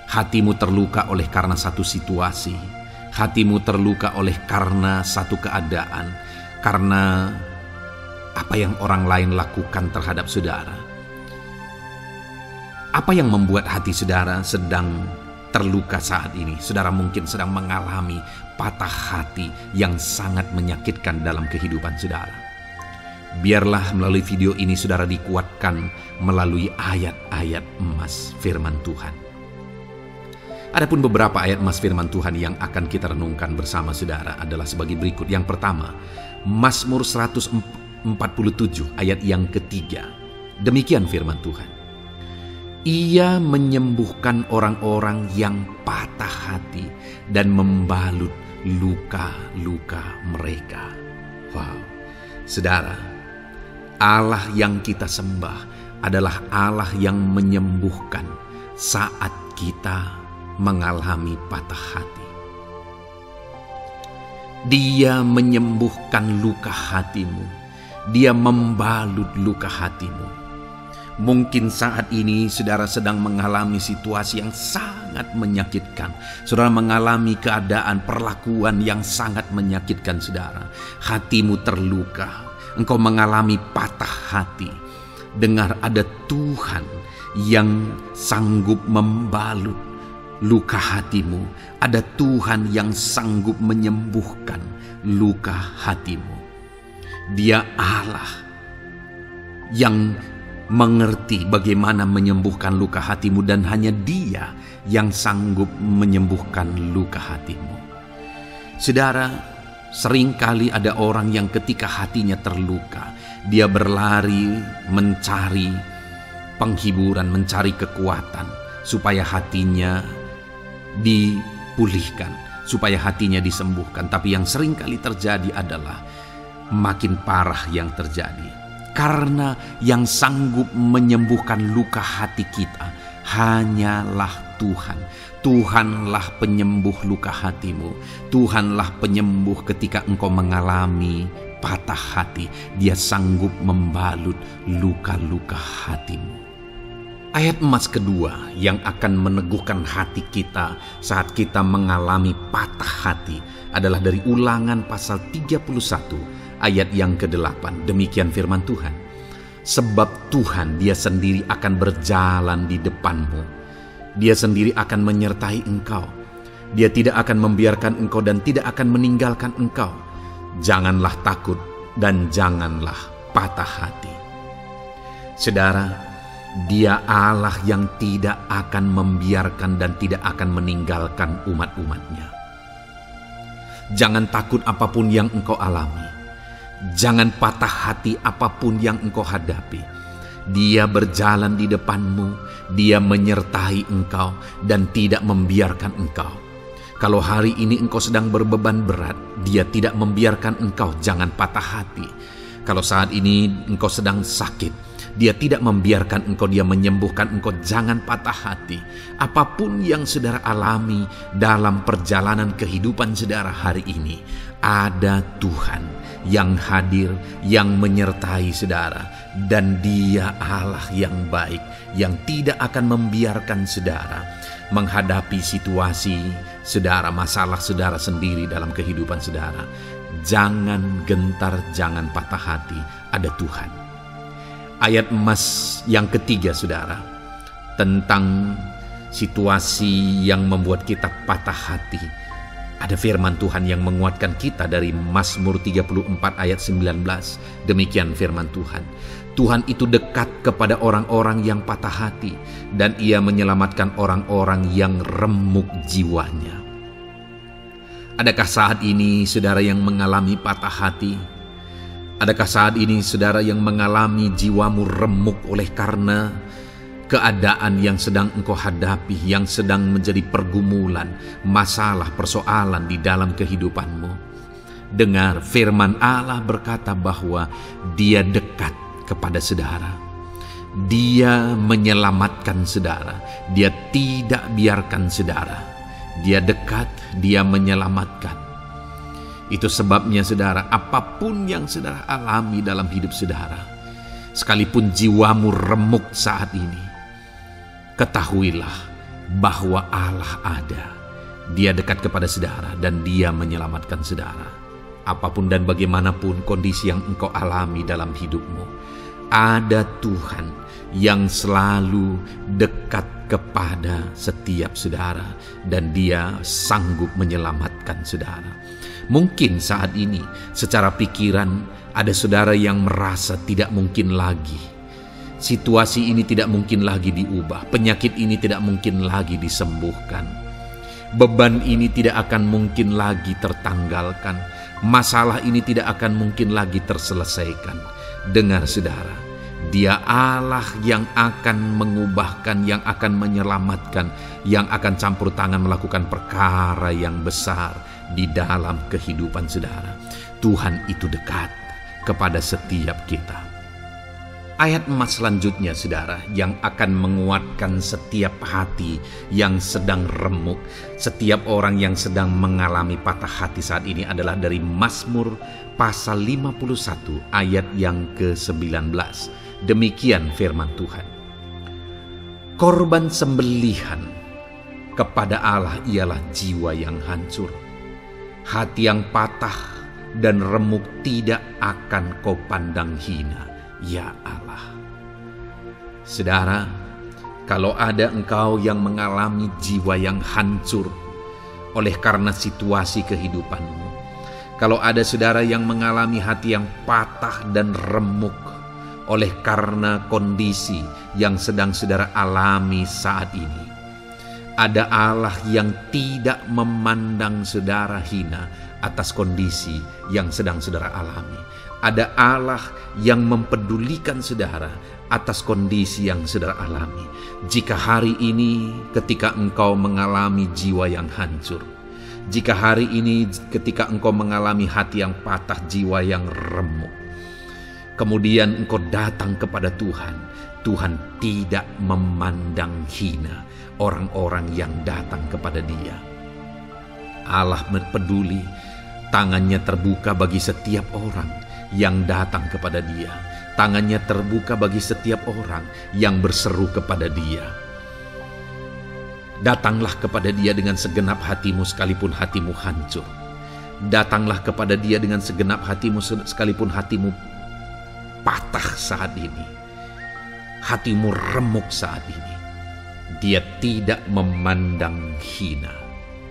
Speaker 1: Hatimu terluka oleh karena satu situasi. Hatimu terluka oleh karena satu keadaan. Karena apa yang orang lain lakukan terhadap saudara. Apa yang membuat hati saudara sedang terluka saat ini? Saudara mungkin sedang mengalami patah hati yang sangat menyakitkan dalam kehidupan saudara. Biarlah melalui video ini saudara dikuatkan melalui ayat-ayat emas firman Tuhan. Adapun beberapa ayat emas firman Tuhan yang akan kita renungkan bersama saudara adalah sebagai berikut. Yang pertama, Mazmur 147 ayat yang ketiga. Demikian firman Tuhan. Ia menyembuhkan orang-orang yang patah hati dan membalut luka-luka mereka. Wow, saudara, Allah yang kita sembah adalah Allah yang menyembuhkan saat kita mengalami patah hati. Dia menyembuhkan luka hatimu. Dia membalut luka hatimu. Mungkin saat ini saudara sedang mengalami situasi yang sangat menyakitkan. Saudara mengalami keadaan perlakuan yang sangat menyakitkan saudara. Hatimu terluka. Engkau mengalami patah hati. Dengar, ada Tuhan yang sanggup membalut luka hatimu. Ada Tuhan yang sanggup menyembuhkan luka hatimu. Dia Allah yang mengerti bagaimana menyembuhkan luka hatimu, dan hanya Dia yang sanggup menyembuhkan luka hatimu. Saudara, seringkali ada orang yang ketika hatinya terluka, dia berlari mencari penghiburan, mencari kekuatan supaya hatinya dipulihkan, supaya hatinya disembuhkan. Tapi yang seringkali terjadi adalah makin parah yang terjadi. Karena yang sanggup menyembuhkan luka hati kita hanyalah Tuhan. Tuhanlah penyembuh luka hatimu. Tuhanlah penyembuh ketika engkau mengalami patah hati. Dia sanggup membalut luka-luka hatimu. Ayat emas kedua yang akan meneguhkan hati kita saat kita mengalami patah hati adalah dari Ulangan pasal 31 ayat yang ke-8. Demikian firman Tuhan. Sebab Tuhan dia sendiri akan berjalan di depanmu. Dia sendiri akan menyertai engkau. Dia tidak akan membiarkan engkau dan tidak akan meninggalkan engkau. Janganlah takut dan janganlah patah hati. Saudara, Dia Allah yang tidak akan membiarkan dan tidak akan meninggalkan umat-umatnya. Jangan takut apapun yang engkau alami. Jangan patah hati apapun yang engkau hadapi. Dia berjalan di depanmu, Dia menyertai engkau dan tidak membiarkan engkau. Kalau hari ini engkau sedang berbeban berat, Dia tidak membiarkan engkau, jangan patah hati. Kalau saat ini engkau sedang sakit, Dia tidak membiarkan engkau, Dia menyembuhkan engkau, jangan patah hati. Apapun yang saudara alami dalam perjalanan kehidupan saudara hari ini, ada Tuhan yang hadir, yang menyertai saudara. Dan Dia Allah yang baik, yang tidak akan membiarkan saudara menghadapi situasi saudara, masalah saudara sendiri dalam kehidupan saudara. Jangan gentar, jangan patah hati, ada Tuhan. Ayat emas yang ketiga saudara, tentang situasi yang membuat kita patah hati. Ada firman Tuhan yang menguatkan kita dari Mazmur 34 ayat 19. Demikian firman Tuhan. Tuhan itu dekat kepada orang-orang yang patah hati, dan Ia menyelamatkan orang-orang yang remuk jiwanya. Adakah saat ini saudara yang mengalami patah hati? Adakah saat ini saudara yang mengalami jiwamu remuk oleh karena keadaan yang sedang engkau hadapi, yang sedang menjadi pergumulan, masalah, persoalan di dalam kehidupanmu? Dengar, firman Allah berkata bahwa Dia dekat kepada saudara. Dia menyelamatkan saudara. Dia tidak biarkan saudara. Dia dekat, Dia menyelamatkan. Itu sebabnya saudara, apapun yang saudara alami dalam hidup saudara, sekalipun jiwamu remuk saat ini, ketahuilah bahwa Allah ada. Dia dekat kepada saudara dan Dia menyelamatkan saudara. Apapun dan bagaimanapun kondisi yang engkau alami dalam hidupmu, ada Tuhan yang selalu dekat kepada setiap saudara dan Dia sanggup menyelamatkan saudara. Mungkin saat ini secara pikiran ada saudara yang merasa tidak mungkin lagi. Situasi ini tidak mungkin lagi diubah. Penyakit ini tidak mungkin lagi disembuhkan. Beban ini tidak akan mungkin lagi tertanggalkan. Masalah ini tidak akan mungkin lagi terselesaikan. Dengar saudara, Dia Allah yang akan mengubahkan, yang akan menyelamatkan, yang akan campur tangan melakukan perkara yang besar di dalam kehidupan saudara. Tuhan itu dekat kepada setiap kita. Ayat emas selanjutnya saudara, yang akan menguatkan setiap hati yang sedang remuk, setiap orang yang sedang mengalami patah hati saat ini adalah dari Mazmur pasal 51 ayat yang ke-19. Demikian firman Tuhan. Korban sembelihan kepada Allah ialah jiwa yang hancur. Hati yang patah dan remuk tidak akan kau pandang hina, ya Allah. Saudara, kalau ada engkau yang mengalami jiwa yang hancur oleh karena situasi kehidupanmu, kalau ada saudara yang mengalami hati yang patah dan remuk oleh karena kondisi yang sedang saudara alami saat ini, ada Allah yang tidak memandang saudara hina atas kondisi yang sedang saudara alami. Ada Allah yang mempedulikan saudara atas kondisi yang saudara alami. Jika hari ini ketika engkau mengalami jiwa yang hancur, jika hari ini ketika engkau mengalami hati yang patah, jiwa yang remuk, kemudian engkau datang kepada Tuhan, Tuhan tidak memandang hina orang-orang yang datang kepada Dia. Allah peduli, tangannya terbuka bagi setiap orang yang datang kepada Dia. Tangannya terbuka bagi setiap orang yang berseru kepada Dia. Datanglah kepada Dia dengan segenap hatimu sekalipun hatimu hancur. Datanglah kepada Dia dengan segenap hatimu, sekalipun hatimu patah saat ini, hatimu remuk saat ini. Dia tidak memandang hina.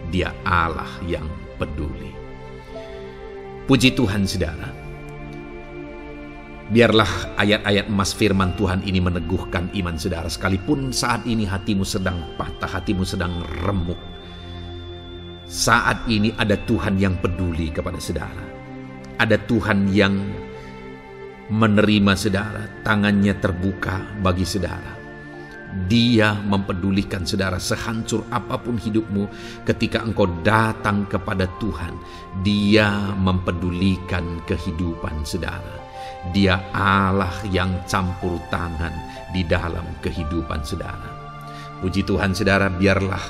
Speaker 1: Dia Allah yang peduli. Puji Tuhan saudara. Biarlah ayat-ayat emas firman Tuhan ini meneguhkan iman saudara. Sekalipun saat ini hatimu sedang patah, hatimu sedang remuk. Saat ini ada Tuhan yang peduli kepada saudara. Ada Tuhan yang menerima saudara, tangannya terbuka bagi saudara. Dia mempedulikan saudara sehancur apapun hidupmu. Ketika engkau datang kepada Tuhan, Dia mempedulikan kehidupan saudara. Dia Allah yang campur tangan di dalam kehidupan saudara. Puji Tuhan saudara, biarlah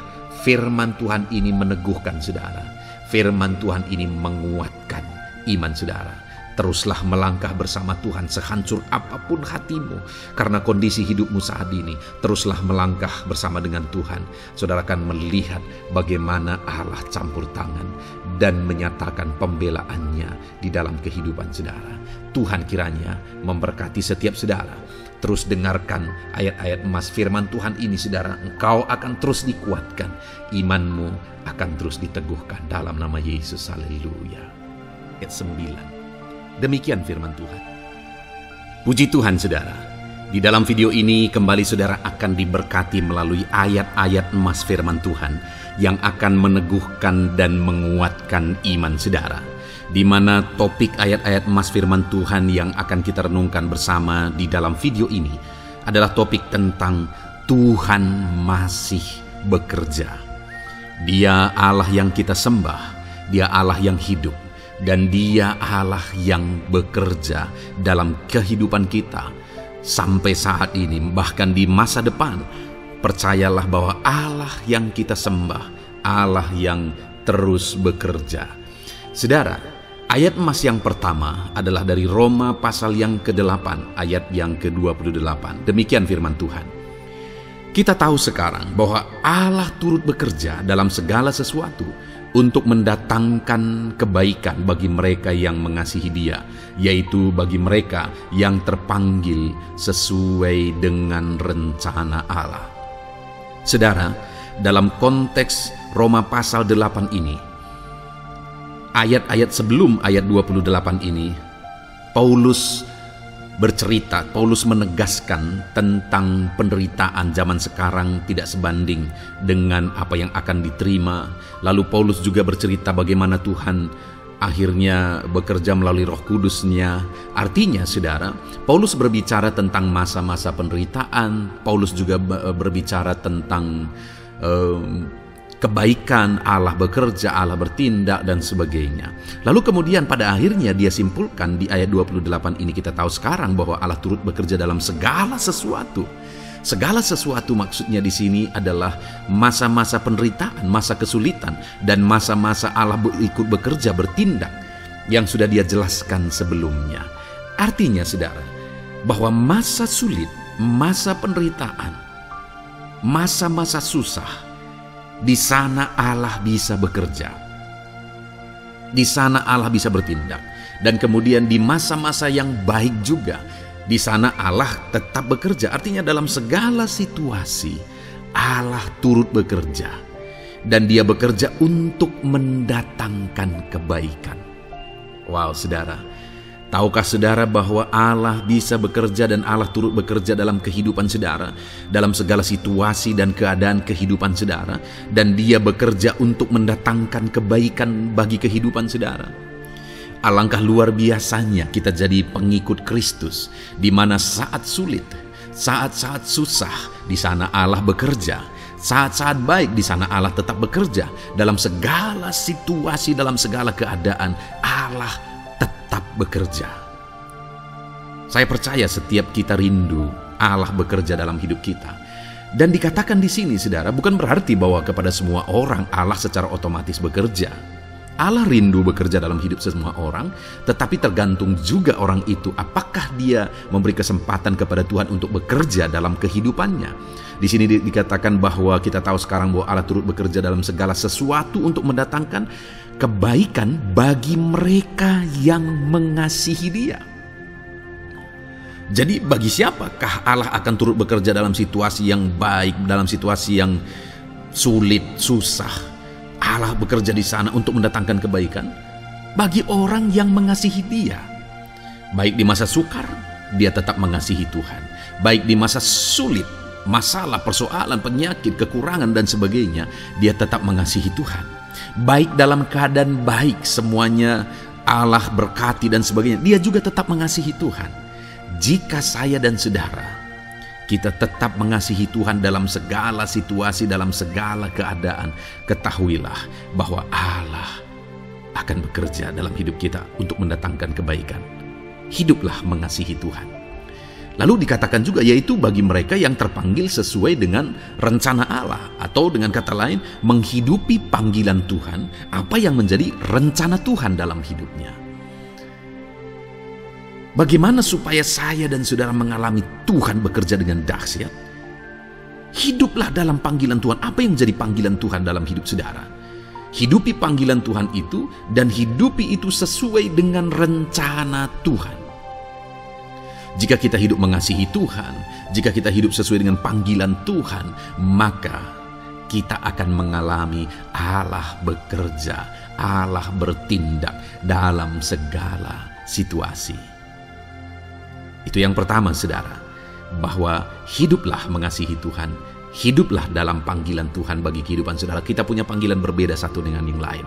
Speaker 1: firman Tuhan ini meneguhkan saudara. Firman Tuhan ini menguatkan iman saudara. Teruslah melangkah bersama Tuhan sehancur apapun hatimu. Karena kondisi hidupmu saat ini, teruslah melangkah bersama dengan Tuhan. Saudara akan melihat bagaimana Allah campur tangan dan menyatakan pembelaannya di dalam kehidupan saudara. Tuhan kiranya memberkati setiap saudara. Terus dengarkan ayat-ayat emas firman Tuhan ini saudara. Engkau akan terus dikuatkan. Imanmu akan terus diteguhkan dalam nama Yesus. Haleluya. Ayat 9. Demikian firman Tuhan. Puji Tuhan saudara. Di dalam video ini kembali saudara akan diberkati melalui ayat-ayat emas firman Tuhan yang akan meneguhkan dan menguatkan iman saudara. Di mana topik ayat-ayat emas firman Tuhan yang akan kita renungkan bersama di dalam video ini adalah topik tentang Tuhan masih bekerja. Dia Allah yang kita sembah, Dia Allah yang hidup, dan Dia Allah yang bekerja dalam kehidupan kita sampai saat ini, bahkan di masa depan. Percayalah bahwa Allah yang kita sembah, Allah yang terus bekerja. Saudara, ayat emas yang pertama adalah dari Roma pasal yang ke-8 ayat yang ke-28. Demikian firman Tuhan. Kita tahu sekarang bahwa Allah turut bekerja dalam segala sesuatu untuk mendatangkan kebaikan bagi mereka yang mengasihi Dia, yaitu bagi mereka yang terpanggil sesuai dengan rencana Allah. Saudara, dalam konteks Roma pasal 8 ini, ayat-ayat sebelum ayat 28 ini, Paulus bercerita, Paulus menegaskan tentang penderitaan zaman sekarang tidak sebanding dengan apa yang akan diterima. Lalu Paulus juga bercerita bagaimana Tuhan akhirnya bekerja melalui Roh Kudus-Nya. Artinya saudara, Paulus berbicara tentang masa-masa penderitaan. Paulus juga berbicara tentang kebaikan, Allah bekerja, Allah bertindak dan sebagainya. Lalu kemudian pada akhirnya dia simpulkan di ayat 28 ini, kita tahu sekarang bahwa Allah turut bekerja dalam segala sesuatu. Segala sesuatu maksudnya di sini adalah masa-masa penderitaan, masa kesulitan, dan masa-masa Allah ikut bekerja, bertindak yang sudah Dia jelaskan sebelumnya. Artinya saudara, bahwa masa sulit, masa penderitaan, masa-masa susah, di sana Allah bisa bekerja. Di sana Allah bisa bertindak. Dan kemudian di masa-masa yang baik juga, di sana Allah tetap bekerja. Artinya dalam segala situasi Allah turut bekerja. Dan Dia bekerja untuk mendatangkan kebaikan. Wow saudara, tahukah saudara bahwa Allah bisa bekerja dan Allah turut bekerja dalam kehidupan saudara, dalam segala situasi dan keadaan kehidupan saudara, dan Dia bekerja untuk mendatangkan kebaikan bagi kehidupan saudara. Alangkah luar biasanya kita jadi pengikut Kristus, di mana saat sulit, saat-saat susah, di sana Allah bekerja. Saat-saat baik, di sana Allah tetap bekerja. Dalam segala situasi, dalam segala keadaan, Allah tetap bekerja. Saya percaya setiap kita rindu Allah bekerja dalam hidup kita. Dan dikatakan di sini saudara, bukan berarti bahwa kepada semua orang Allah secara otomatis bekerja. Allah rindu bekerja dalam hidup semua orang, tetapi tergantung juga orang itu apakah dia memberi kesempatan kepada Tuhan untuk bekerja dalam kehidupannya. Di sini dikatakan bahwa kita tahu sekarang bahwa Allah turut bekerja dalam segala sesuatu untuk mendatangkan kebaikan bagi mereka yang mengasihi Dia. Jadi bagi siapakah Allah akan turut bekerja dalam situasi yang baik, dalam situasi yang sulit, susah? Allah bekerja di sana untuk mendatangkan kebaikan bagi orang yang mengasihi Dia. Baik di masa sukar, dia tetap mengasihi Tuhan. Baik di masa sulit, masalah, persoalan, penyakit, kekurangan dan sebagainya, dia tetap mengasihi Tuhan. Baik dalam keadaan baik, semuanya Allah berkati dan sebagainya, dia juga tetap mengasihi Tuhan. Jika saya dan saudara, kita tetap mengasihi Tuhan dalam segala situasi, dalam segala keadaan, ketahuilah bahwa Allah akan bekerja dalam hidup kita untuk mendatangkan kebaikan. Hiduplah mengasihi Tuhan. Lalu dikatakan juga, yaitu bagi mereka yang terpanggil sesuai dengan rencana Allah, atau dengan kata lain, menghidupi panggilan Tuhan, apa yang menjadi rencana Tuhan dalam hidupnya. Bagaimana supaya saya dan saudara mengalami Tuhan bekerja dengan dahsyat? Hiduplah dalam panggilan Tuhan. Apa yang menjadi panggilan Tuhan dalam hidup saudara? Hidupi panggilan Tuhan itu, dan hidupi itu sesuai dengan rencana Tuhan. Jika kita hidup mengasihi Tuhan, jika kita hidup sesuai dengan panggilan Tuhan, maka kita akan mengalami Allah bekerja, Allah bertindak dalam segala situasi. Itu yang pertama, saudara, bahwa hiduplah mengasihi Tuhan, hiduplah dalam panggilan Tuhan bagi kehidupan saudara. Kita punya panggilan berbeda satu dengan yang lain.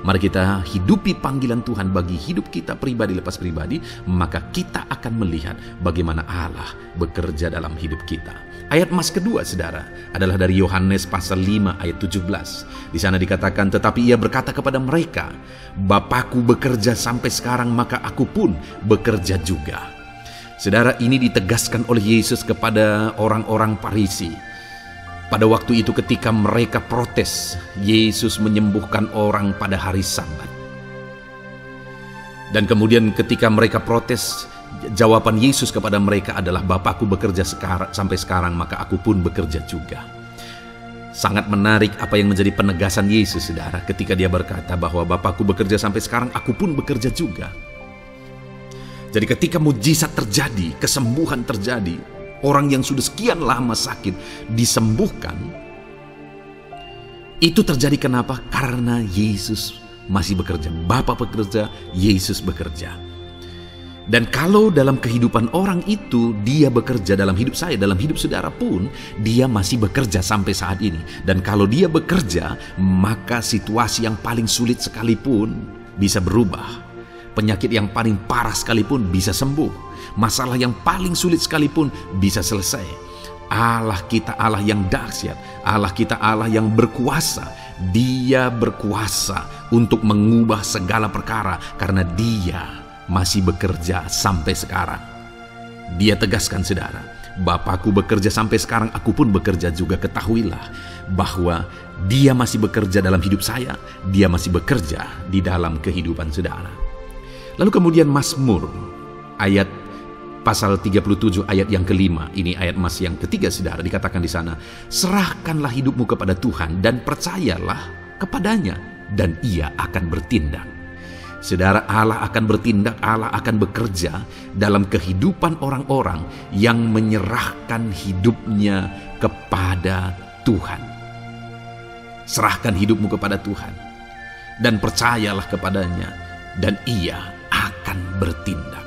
Speaker 1: Mari kita hidupi panggilan Tuhan bagi hidup kita pribadi lepas pribadi, maka kita akan melihat bagaimana Allah bekerja dalam hidup kita. Ayat emas kedua, saudara, adalah dari Yohanes pasal 5 ayat 17. Di sana dikatakan, tetapi ia berkata kepada mereka, Bapakku bekerja sampai sekarang, maka aku pun bekerja juga. Saudara, ini ditegaskan oleh Yesus kepada orang-orang Farisi. Pada waktu itu ketika mereka protes, Yesus menyembuhkan orang pada hari Sabat. Dan kemudian ketika mereka protes, jawaban Yesus kepada mereka adalah, Bapakku bekerja sampai sekarang, maka aku pun bekerja juga. Sangat menarik apa yang menjadi penegasan Yesus, saudara, ketika dia berkata bahwa Bapakku bekerja sampai sekarang, aku pun bekerja juga. Jadi ketika mujizat terjadi, kesembuhan terjadi, orang yang sudah sekian lama sakit disembuhkan, itu terjadi kenapa? Karena Yesus masih bekerja. Bapa bekerja, Yesus bekerja. Dan kalau dalam kehidupan orang itu dia bekerja, dalam hidup saya, dalam hidup saudara pun, dia masih bekerja sampai saat ini. Dan kalau dia bekerja, maka situasi yang paling sulit sekalipun bisa berubah. Penyakit yang paling parah sekalipun bisa sembuh. Masalah yang paling sulit sekalipun bisa selesai. Allah kita Allah yang dahsyat. Allah kita Allah yang berkuasa. Dia berkuasa untuk mengubah segala perkara karena Dia masih bekerja sampai sekarang. Dia tegaskan, saudara, Bapakku bekerja sampai sekarang, aku pun bekerja juga. Ketahuilah bahwa Dia masih bekerja dalam hidup saya. Dia masih bekerja di dalam kehidupan saudara. Lalu kemudian Mazmur ayat pasal 37 ayat yang kelima, ini ayat emas yang ketiga, saudara, dikatakan di sana, serahkanlah hidupmu kepada Tuhan dan percayalah kepadanya dan Ia akan bertindak. Saudara, Allah akan bertindak, Allah akan bekerja dalam kehidupan orang-orang yang menyerahkan hidupnya kepada Tuhan. Serahkan hidupmu kepada Tuhan dan percayalah kepadanya dan Ia akan bertindak.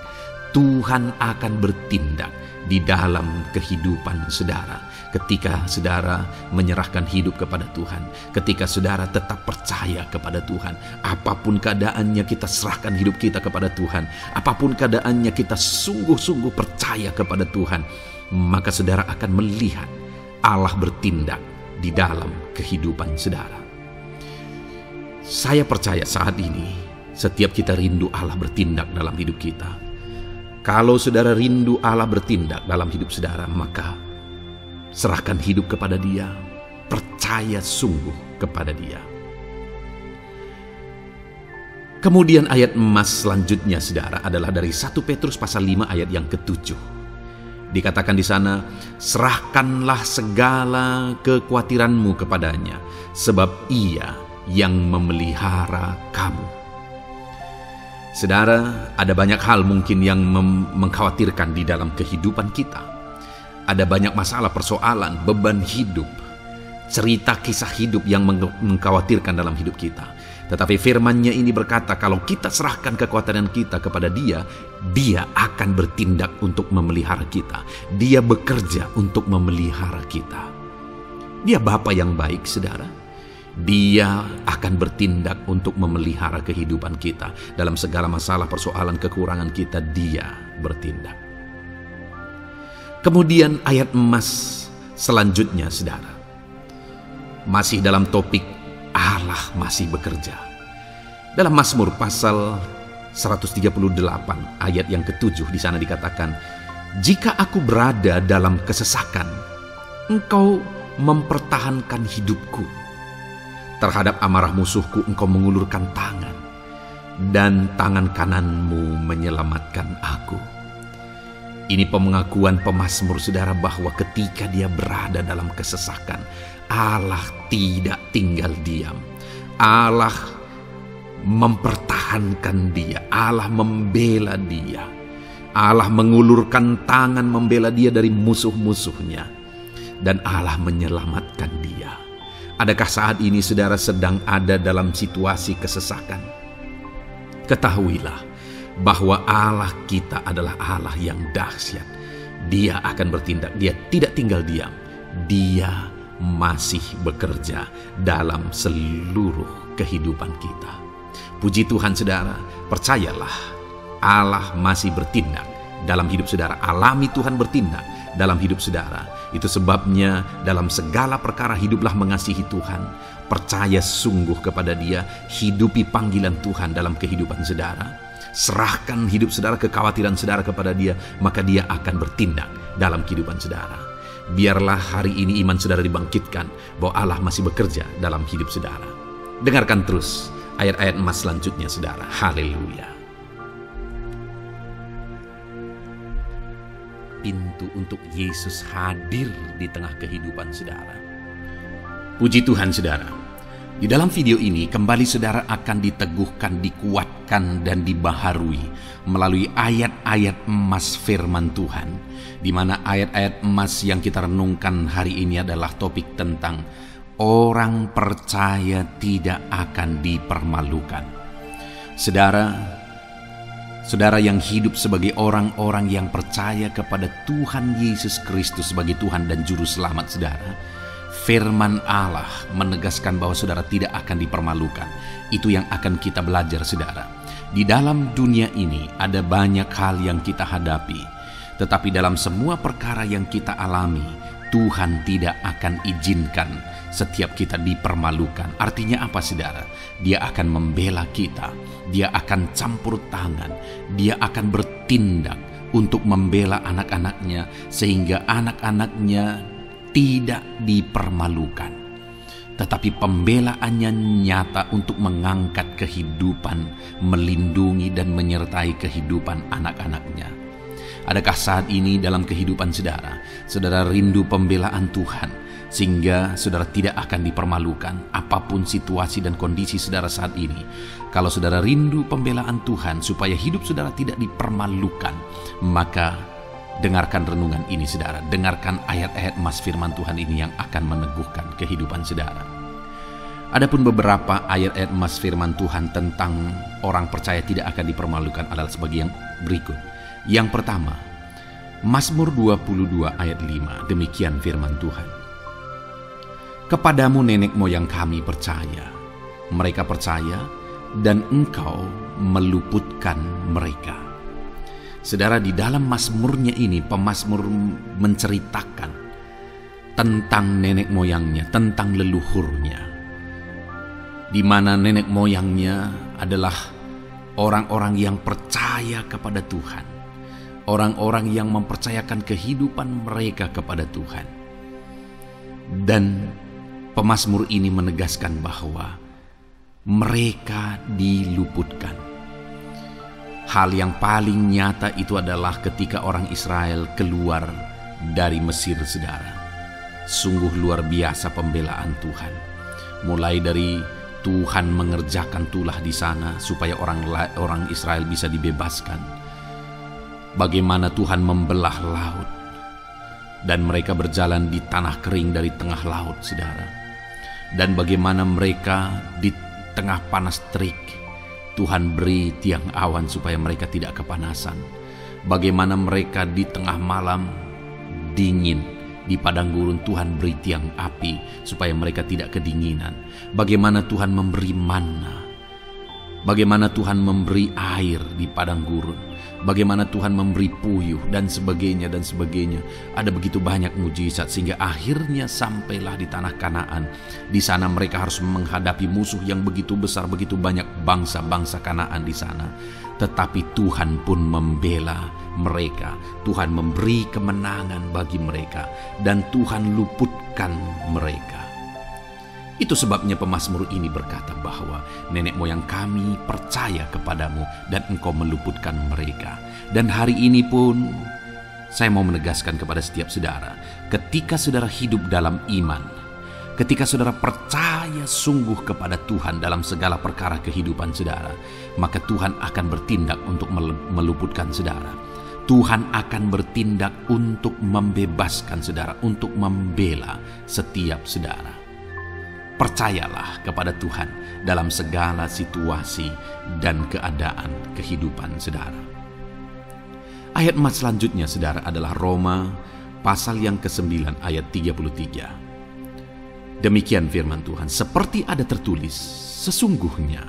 Speaker 1: Tuhan akan bertindak di dalam kehidupan saudara ketika saudara menyerahkan hidup kepada Tuhan, ketika saudara tetap percaya kepada Tuhan. Apapun keadaannya, kita serahkan hidup kita kepada Tuhan. Apapun keadaannya, kita sungguh-sungguh percaya kepada Tuhan, maka saudara akan melihat Allah bertindak di dalam kehidupan saudara. Saya percaya saat ini setiap kita rindu Allah bertindak dalam hidup kita. Kalau saudara rindu Allah bertindak dalam hidup saudara, maka serahkan hidup kepada Dia, percaya sungguh kepada Dia. Kemudian ayat emas selanjutnya, saudara, adalah dari 1 Petrus pasal 5 ayat yang ke-7. Dikatakan di sana, serahkanlah segala kekhawatiranmu kepadanya, sebab Ia yang memelihara kamu. Saudara, ada banyak hal mungkin yang mengkhawatirkan di dalam kehidupan kita. Ada banyak masalah, persoalan, beban hidup, cerita kisah hidup yang mengkhawatirkan dalam hidup kita. Tetapi firman-Nya ini berkata, kalau kita serahkan kekhawatiran kita kepada Dia, Dia akan bertindak untuk memelihara kita. Dia bekerja untuk memelihara kita. Dia Bapa yang baik, saudara. Dia akan bertindak untuk memelihara kehidupan kita. Dalam segala masalah, persoalan, kekurangan kita, Dia bertindak. Kemudian ayat emas selanjutnya, saudara, masih dalam topik Allah masih bekerja. Dalam Mazmur pasal 138 ayat yang ke-7, di sana dikatakan, jika aku berada dalam kesesakan, Engkau mempertahankan hidupku. Terhadap amarah musuhku Engkau mengulurkan tangan, dan tangan kananmu menyelamatkan aku. Ini pengakuan pemazmur, saudara, bahwa ketika dia berada dalam kesesakan, Allah tidak tinggal diam. Allah mempertahankan dia. Allah membela dia. Allah mengulurkan tangan membela dia dari musuh-musuhnya. Dan Allah menyelamatkan dia. Adakah saat ini saudara sedang ada dalam situasi kesesakan? Ketahuilah bahwa Allah kita adalah Allah yang dahsyat. Dia akan bertindak, Dia tidak tinggal diam. Dia masih bekerja dalam seluruh kehidupan kita. Puji Tuhan, saudara, percayalah Allah masih bertindak dalam hidup saudara. Alami Tuhan bertindak dalam hidup saudara. Itu sebabnya dalam segala perkara hiduplah mengasihi Tuhan. Percaya sungguh kepada Dia. Hidupi panggilan Tuhan dalam kehidupan saudara. Serahkan hidup saudara, kekhawatiran saudara kepada Dia. Maka Dia akan bertindak dalam kehidupan saudara. Biarlah hari ini iman saudara dibangkitkan bahwa Allah masih bekerja dalam hidup saudara. Dengarkan terus ayat-ayat emas selanjutnya, saudara. Haleluya. Pintu untuk Yesus hadir di tengah kehidupan saudara. Puji Tuhan, saudara. Di dalam video ini kembali saudara akan diteguhkan, dikuatkan, dan dibaharui melalui ayat-ayat emas firman Tuhan, di mana ayat-ayat emas yang kita renungkan hari ini adalah topik tentang orang percaya tidak akan dipermalukan. Saudara yang hidup sebagai orang-orang yang percaya kepada Tuhan Yesus Kristus sebagai Tuhan dan Juru Selamat saudara, firman Allah menegaskan bahwa saudara tidak akan dipermalukan. Itu yang akan kita belajar, saudara. Di dalam dunia ini ada banyak hal yang kita hadapi, tetapi dalam semua perkara yang kita alami, Tuhan tidak akan izinkan setiap kita dipermalukan. Artinya apa, saudara? Dia akan membela kita. Dia akan campur tangan. Dia akan bertindak untuk membela anak-anaknya, sehingga anak-anaknya tidak dipermalukan. Tetapi pembelaannya nyata untuk mengangkat kehidupan, melindungi dan menyertai kehidupan anak-anaknya. Adakah saat ini dalam kehidupan saudara rindu pembelaan Tuhan, sehingga saudara tidak akan dipermalukan apapun situasi dan kondisi saudara saat ini? Kalau saudara rindu pembelaan Tuhan supaya hidup saudara tidak dipermalukan, maka dengarkan renungan ini, saudara. Dengarkan ayat-ayat emas firman Tuhan ini yang akan meneguhkan kehidupan saudara. Adapun beberapa ayat-ayat emas firman Tuhan tentang orang percaya tidak akan dipermalukan adalah sebagai yang berikut. Yang pertama, Mazmur 22 ayat 5, demikian firman Tuhan. Kepadamu nenek moyang kami percaya, mereka percaya, dan Engkau meluputkan mereka. Saudara, di dalam mazmurnya ini, pemazmur menceritakan tentang nenek moyangnya, tentang leluhurnya, di mana nenek moyangnya adalah orang-orang yang percaya kepada Tuhan, orang-orang yang mempercayakan kehidupan mereka kepada Tuhan. Dan pemazmur ini menegaskan bahwa mereka diluputkan. Hal yang paling nyata itu adalah ketika orang Israel keluar dari Mesir, saudara. Sungguh luar biasa pembelaan Tuhan. Mulai dari Tuhan mengerjakan tulah di sana supaya orang Israel bisa dibebaskan. Bagaimana Tuhan membelah laut dan mereka berjalan di tanah kering dari tengah laut, saudara. Dan bagaimana mereka di tengah panas terik, Tuhan beri tiang awan supaya mereka tidak kepanasan. Bagaimana mereka di tengah malam dingin, di padang gurun Tuhan beri tiang api supaya mereka tidak kedinginan. Bagaimana Tuhan memberi manna, bagaimana Tuhan memberi air di padang gurun, bagaimana Tuhan memberi puyuh dan sebagainya dan sebagainya. Ada begitu banyak mujizat sehingga akhirnya sampailah di tanah Kanaan. Di sana mereka harus menghadapi musuh yang begitu besar, begitu banyak bangsa-bangsa Kanaan di sana. Tetapi Tuhan pun membela mereka. Tuhan memberi kemenangan bagi mereka dan Tuhan luputkan mereka. Itu sebabnya pemazmur ini berkata bahwa nenek moyang kami percaya kepadamu dan engkau meluputkan mereka. Dan hari ini pun saya mau menegaskan kepada setiap saudara, ketika saudara hidup dalam iman, ketika saudara percaya sungguh kepada Tuhan dalam segala perkara kehidupan saudara, maka Tuhan akan bertindak untuk meluputkan saudara. Tuhan akan bertindak untuk membebaskan saudara, untuk membela setiap saudara. Percayalah kepada Tuhan dalam segala situasi dan keadaan kehidupan saudara. Ayat emas selanjutnya saudara adalah Roma pasal yang ke-9 ayat 33. Demikian firman Tuhan, seperti ada tertulis, sesungguhnya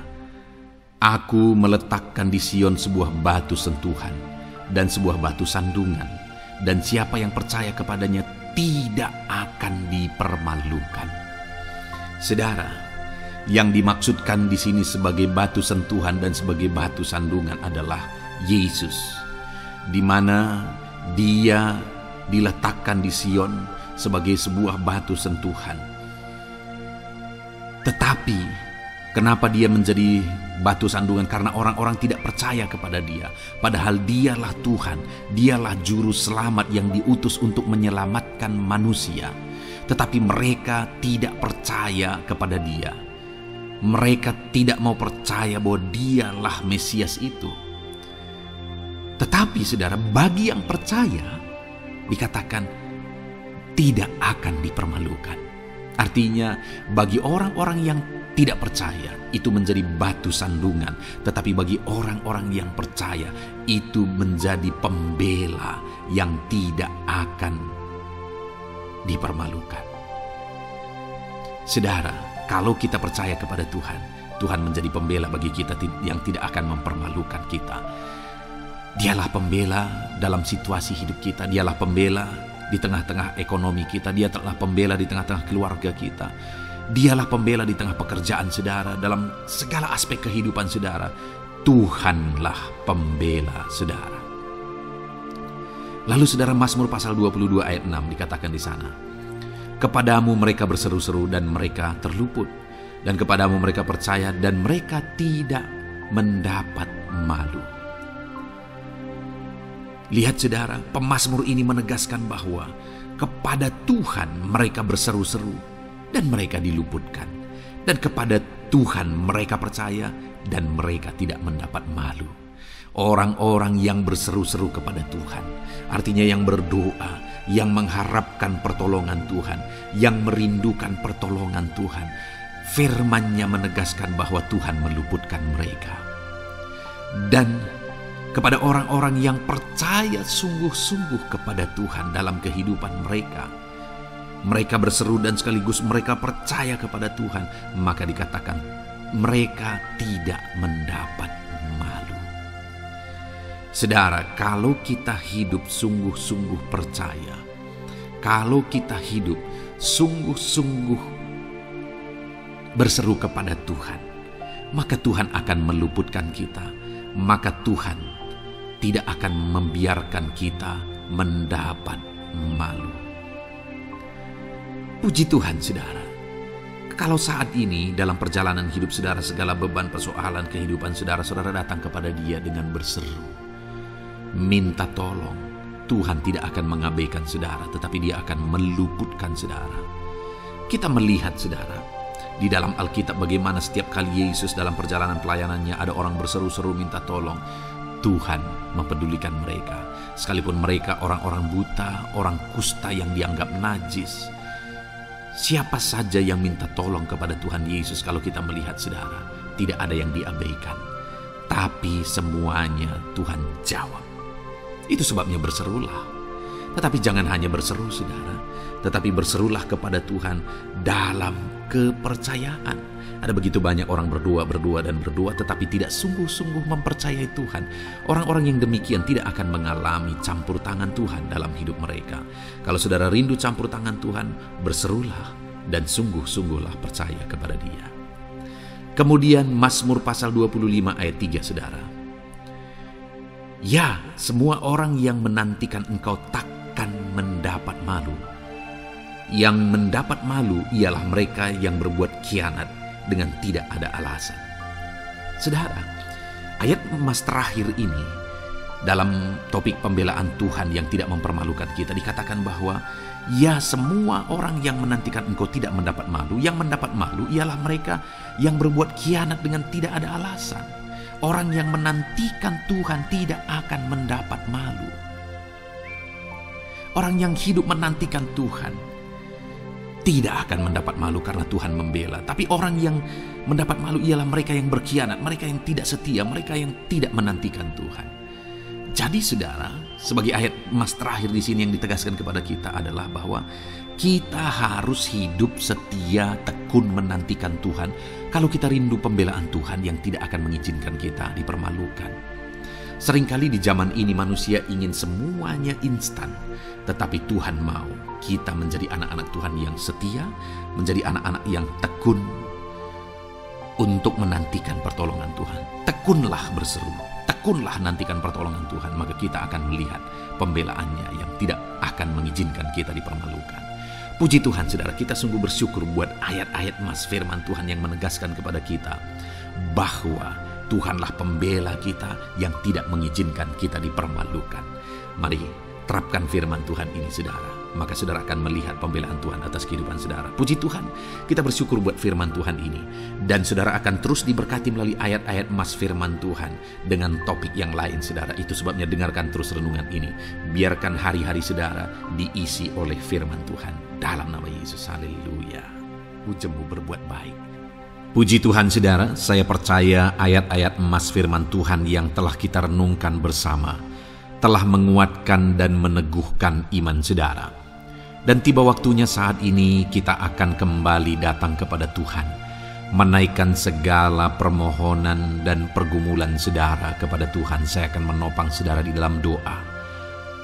Speaker 1: aku meletakkan di Sion sebuah batu sentuhan dan sebuah batu sandungan, dan siapa yang percaya kepadanya tidak akan dipermalukan. Saudara, yang dimaksudkan di sini sebagai batu sentuhan dan sebagai batu sandungan adalah Yesus, di mana Dia diletakkan di Sion sebagai sebuah batu sentuhan. Tetapi kenapa Dia menjadi batu sandungan? Karena orang-orang tidak percaya kepada Dia. Padahal Dialah Tuhan, Dialah juru selamat yang diutus untuk menyelamatkan manusia. Tetapi mereka tidak percaya kepada Dia. Mereka tidak mau percaya bahwa Dialah Mesias itu. Tetapi saudara, bagi yang percaya dikatakan tidak akan dipermalukan. Artinya bagi orang-orang yang tidak percaya itu menjadi batu sandungan, tetapi bagi orang-orang yang percaya itu menjadi pembela yang tidak akan dipermalukan. Saudara, kalau kita percaya kepada Tuhan, Tuhan menjadi pembela bagi kita yang tidak akan mempermalukan kita. Dialah pembela dalam situasi hidup kita, Dialah pembela di tengah-tengah ekonomi kita, Dialah pembela di tengah-tengah keluarga kita, Dialah pembela di tengah pekerjaan saudara, dalam segala aspek kehidupan saudara. Tuhanlah pembela saudara. Lalu saudara, Mazmur pasal 22 ayat 6 dikatakan di sana, kepadamu mereka berseru-seru dan mereka terluput, dan kepadamu mereka percaya dan mereka tidak mendapat malu. Lihat saudara, pemazmur ini menegaskan bahwa kepada Tuhan mereka berseru-seru dan mereka diluputkan, dan kepada Tuhan mereka percaya dan mereka tidak mendapat malu. Orang-orang yang berseru-seru kepada Tuhan, artinya yang berdoa, yang mengharapkan pertolongan Tuhan, yang merindukan pertolongan Tuhan, firman-Nya menegaskan bahwa Tuhan meluputkan mereka. Dan kepada orang-orang yang percaya sungguh-sungguh kepada Tuhan dalam kehidupan mereka, mereka berseru dan sekaligus mereka percaya kepada Tuhan, maka dikatakan mereka tidak mendapat malu. Saudara, kalau kita hidup sungguh-sungguh percaya, kalau kita hidup sungguh-sungguh berseru kepada Tuhan, maka Tuhan akan meluputkan kita, maka Tuhan tidak akan membiarkan kita mendapat malu. Puji Tuhan saudara, kalau saat ini dalam perjalanan hidup saudara, segala beban persoalan kehidupan saudara, saudara datang kepada Dia dengan berseru, minta tolong, Tuhan tidak akan mengabaikan saudara, tetapi Dia akan meluputkan saudara. Kita melihat saudara, Di dalam Alkitab bagaimana setiap kali Yesus dalam perjalanan pelayanannya ada orang berseru-seru minta tolong, Tuhan mempedulikan mereka. Sekalipun mereka orang-orang buta, orang kusta yang dianggap najis. Siapa saja yang minta tolong kepada Tuhan Yesus, kalau kita melihat saudara, tidak ada yang diabaikan. Tapi semuanya Tuhan jawab. Itu sebabnya berserulah. Tetapi jangan hanya berseru saudara, tetapi berserulah kepada Tuhan dalam kepercayaan. Ada begitu banyak orang berdoa, tetapi tidak sungguh-sungguh mempercayai Tuhan. Orang-orang yang demikian tidak akan mengalami campur tangan Tuhan dalam hidup mereka. Kalau saudara rindu campur tangan Tuhan, berserulah dan sungguh-sungguhlah percaya kepada Dia. Kemudian Mazmur pasal 25 ayat 3 saudara. Ya, semua orang yang menantikan Engkau takkan mendapat malu. Yang mendapat malu ialah mereka yang berbuat khianat dengan tidak ada alasan. Saudara, ayat emas terakhir ini dalam topik pembelaan Tuhan yang tidak mempermalukan kita dikatakan bahwa ya, semua orang yang menantikan Engkau tidak mendapat malu. Yang mendapat malu ialah mereka yang berbuat khianat dengan tidak ada alasan. Orang yang menantikan Tuhan tidak akan mendapat malu. Orang yang hidup menantikan Tuhan tidak akan mendapat malu karena Tuhan membela. Tapi orang yang mendapat malu ialah mereka yang berkhianat, mereka yang tidak setia, mereka yang tidak menantikan Tuhan. Jadi saudara, sebagai ayat emas terakhir di sini yang ditegaskan kepada kita adalah bahwa kita harus hidup setia, tekun menantikan Tuhan. Kalau kita rindu pembelaan Tuhan yang tidak akan mengizinkan kita dipermalukan. Seringkali di zaman ini manusia ingin semuanya instan, tetapi Tuhan mau kita menjadi anak-anak Tuhan yang setia, menjadi anak-anak yang tekun untuk menantikan pertolongan Tuhan. Tekunlah berseru, tekunlah nantikan pertolongan Tuhan, maka kita akan melihat pembelaannya yang tidak akan mengizinkan kita dipermalukan. Puji Tuhan saudara, kita sungguh bersyukur buat ayat-ayat emas firman Tuhan yang menegaskan kepada kita bahwa Tuhanlah pembela kita yang tidak mengizinkan kita dipermalukan. Mari terapkan firman Tuhan ini saudara, maka saudara akan melihat pembelaan Tuhan atas kehidupan saudara. Puji Tuhan, kita bersyukur buat firman Tuhan ini. Dan saudara akan terus diberkati melalui ayat-ayat emas firman Tuhan dengan topik yang lain saudara. Itu sebabnya dengarkan terus renungan ini. Biarkan hari-hari saudara diisi oleh firman Tuhan. Dalam nama Yesus, haleluya. Ujungmu berbuat baik. Puji Tuhan saudara, saya percaya ayat-ayat emas firman Tuhan yang telah kita renungkan bersama telah menguatkan dan meneguhkan iman saudara. Dan tiba waktunya saat ini kita akan kembali datang kepada Tuhan, menaikkan segala permohonan dan pergumulan saudara kepada Tuhan. Saya akan menopang saudara di dalam doa.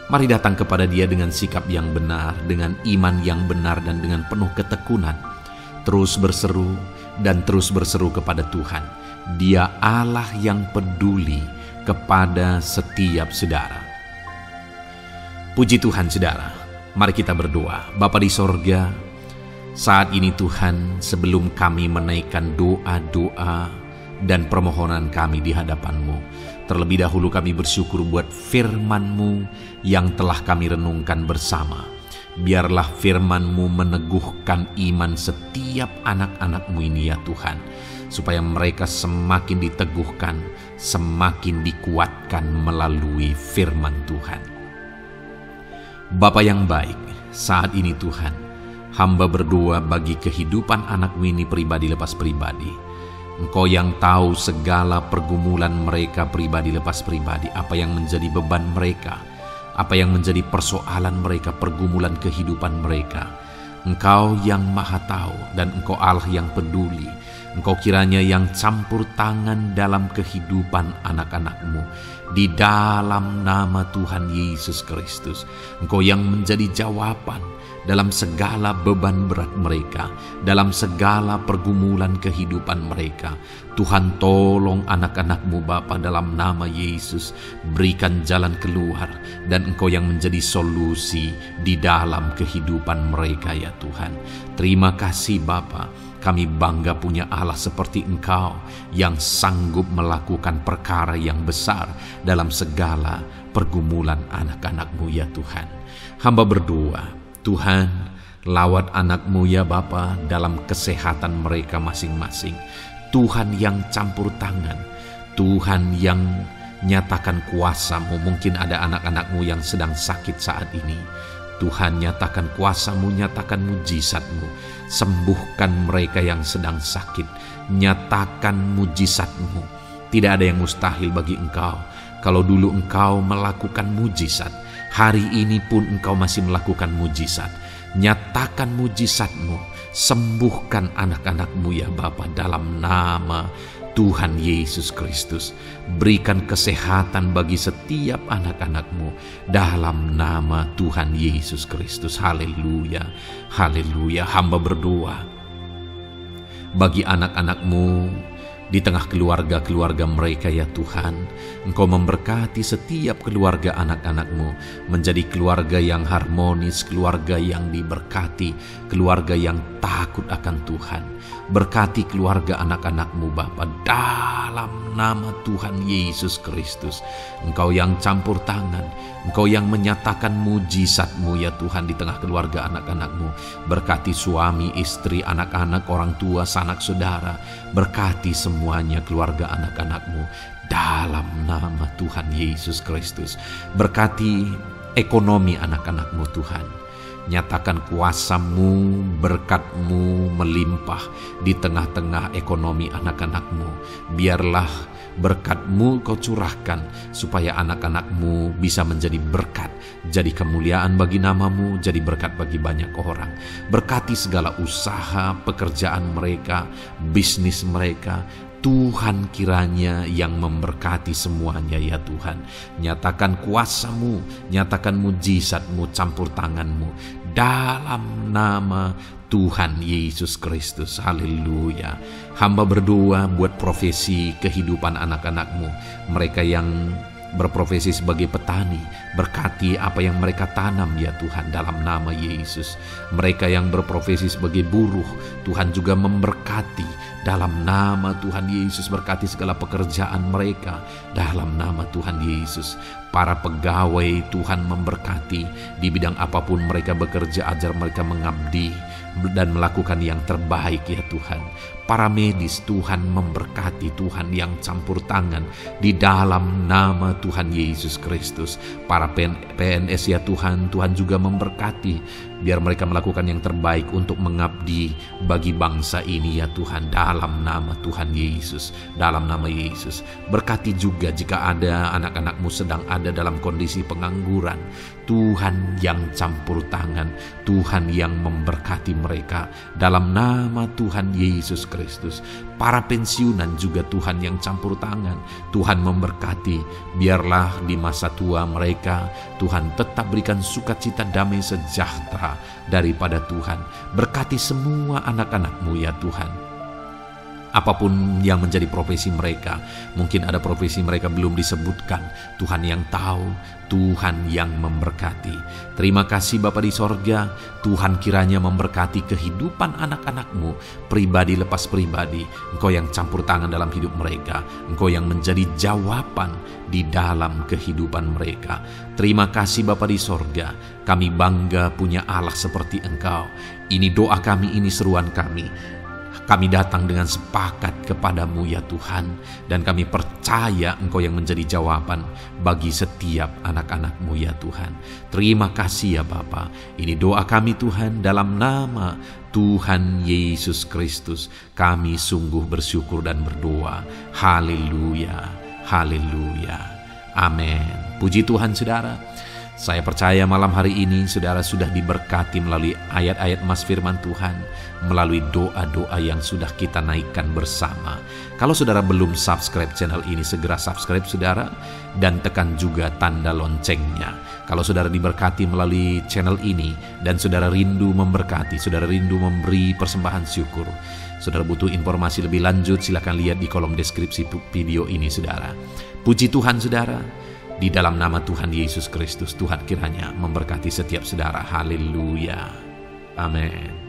Speaker 1: Mari datang kepada Dia dengan sikap yang benar, dengan iman yang benar, dan dengan penuh ketekunan. Terus berseru dan terus berseru kepada Tuhan. Dia Allah yang peduli kepada setiap saudara. Puji Tuhan saudara, mari kita berdoa. Bapa di sorga, saat ini Tuhan, sebelum kami menaikkan doa-doa dan permohonan kami di hadapan-Mu, terlebih dahulu kami bersyukur buat firman-Mu yang telah kami renungkan bersama. Biarlah firman-Mu meneguhkan iman setiap anak-anak-Mu ini ya Tuhan, supaya mereka semakin diteguhkan, semakin dikuatkan melalui firman Tuhan. Bapa yang baik, saat ini Tuhan, hamba berdoa bagi kehidupan anak-Mu ini pribadi lepas pribadi. Engkau yang tahu segala pergumulan mereka pribadi lepas pribadi, apa yang menjadi beban mereka, apa yang menjadi persoalan mereka, pergumulan kehidupan mereka. Engkau yang maha tahu dan Engkau Allah yang peduli. Engkau kiranya yang campur tangan dalam kehidupan anak-anak-Mu. Di dalam nama Tuhan Yesus Kristus, Engkau yang menjadi jawaban dalam segala beban berat mereka, dalam segala pergumulan kehidupan mereka. Tuhan tolong anak-anak-Mu Bapa dalam nama Yesus, berikan jalan keluar, dan Engkau yang menjadi solusi di dalam kehidupan mereka ya Tuhan. Terima kasih Bapa, kami bangga punya Allah seperti Engkau yang sanggup melakukan perkara yang besar dalam segala pergumulan anak-anak-Mu ya Tuhan. Hamba berdoa, Tuhan, Lawat anak-Mu ya Bapa dalam kesehatan mereka masing-masing. Tuhan yang campur tangan, Tuhan yang nyatakan kuasa-Mu. Mungkin ada anak-anak-Mu yang sedang sakit saat ini. Tuhan, nyatakan kuasa-Mu, nyatakan mujizat-Mu. Sembuhkan mereka yang sedang sakit. Nyatakan mujizat-Mu. Tidak ada yang mustahil bagi Engkau. Kalau dulu Engkau melakukan mujizat, hari ini pun Engkau masih melakukan mujizat. Nyatakan mujizat-Mu. Sembuhkan anak-anak-Mu ya Bapa dalam nama Tuhan Yesus Kristus. Berikan kesehatan bagi setiap anak-anak-Mu dalam nama Tuhan Yesus Kristus. Haleluya, haleluya. Hamba berdoa bagi anak-anak-Mu di tengah keluarga-keluarga mereka ya Tuhan. Engkau memberkati setiap keluarga anak-anak-Mu menjadi keluarga yang harmonis, keluarga yang diberkati, keluarga yang takut akan Tuhan. Berkati keluarga anak-anak-Mu Bapa dalam nama Tuhan Yesus Kristus. Engkau yang campur tangan, Engkau yang menyatakan mujizat-Mu ya Tuhan di tengah keluarga anak-anak-Mu. Berkati suami, istri, anak-anak, orang tua, sanak saudara. Berkati semuanya keluarga anak-anak-Mu dalam nama Tuhan Yesus Kristus. Berkati ekonomi anak-anak-Mu Tuhan. Nyatakan kuasa-Mu, berkat-Mu melimpah di tengah-tengah ekonomi anak-anak-Mu. Biarlah berkat-Mu Kau curahkan supaya anak-anak-Mu bisa menjadi berkat, jadi kemuliaan bagi nama-Mu, jadi berkat bagi banyak orang. Berkati segala usaha, pekerjaan mereka, bisnis mereka. Tuhan kiranya yang memberkati semuanya ya Tuhan. Nyatakan kuasa-Mu, nyatakan mujizat-Mu, campur tangan-Mu dalam nama Tuhan Yesus Kristus. Haleluya. Hamba berdoa buat profesi kehidupan anak-anak-Mu, mereka yang berprofesi sebagai petani. Berkati apa yang mereka tanam ya Tuhan dalam nama Yesus. Mereka yang berprofesi sebagai buruh, Tuhan juga memberkati dalam nama Tuhan Yesus. Berkati segala pekerjaan mereka dalam nama Tuhan Yesus. Para pegawai Tuhan memberkati di bidang apapun mereka bekerja, ajar mereka mengabdi dan melakukan yang terbaik ya Tuhan. Para medis Tuhan memberkati, Tuhan yang campur tangan di dalam nama Tuhan Yesus Kristus. Para PNS ya Tuhan, Tuhan juga memberkati biar mereka melakukan yang terbaik untuk mengabdi bagi bangsa ini ya Tuhan dalam nama Tuhan Yesus, dalam nama Yesus. Berkati juga jika ada anak-anak-Mu sedang ada dalam kondisi pengangguran, Tuhan yang campur tangan, Tuhan yang memberkati mereka dalam nama Tuhan Yesus Kristus. Para pensiunan juga Tuhan yang campur tangan, Tuhan memberkati. Biarlah di masa tua mereka Tuhan tetap berikan sukacita, damai, sejahtera daripada Tuhan. Berkati semua anak-anak-Mu ya Tuhan. Apapun yang menjadi profesi mereka, mungkin ada profesi mereka belum disebutkan, Tuhan yang tahu, Tuhan yang memberkati. Terima kasih Bapa di sorga, Tuhan kiranya memberkati kehidupan anak-anak-Mu, pribadi lepas pribadi. Engkau yang campur tangan dalam hidup mereka, Engkau yang menjadi jawaban di dalam kehidupan mereka. Terima kasih Bapa di sorga, kami bangga punya Allah seperti Engkau. Ini doa kami, ini seruan kami. Kami datang dengan sepakat kepadamu ya Tuhan, dan kami percaya Engkau yang menjadi jawaban bagi setiap anak-anak-Mu ya Tuhan. Terima kasih ya Bapa. Ini doa kami Tuhan dalam nama Tuhan Yesus Kristus. Kami sungguh bersyukur dan berdoa. Haleluya, haleluya, amin. Puji Tuhan saudara. Saya percaya malam hari ini saudara sudah diberkati melalui ayat-ayat Mas firman Tuhan, melalui doa-doa yang sudah kita naikkan bersama. Kalau saudara belum subscribe channel ini, segera subscribe saudara, dan tekan juga tanda loncengnya. Kalau saudara diberkati melalui channel ini, dan saudara rindu memberkati, saudara rindu memberi persembahan syukur, saudara butuh informasi lebih lanjut, silakan lihat di kolom deskripsi video ini saudara. Puji Tuhan saudara. Di dalam nama Tuhan Yesus Kristus, Tuhan kiranya memberkati setiap saudara. Haleluya. Amin.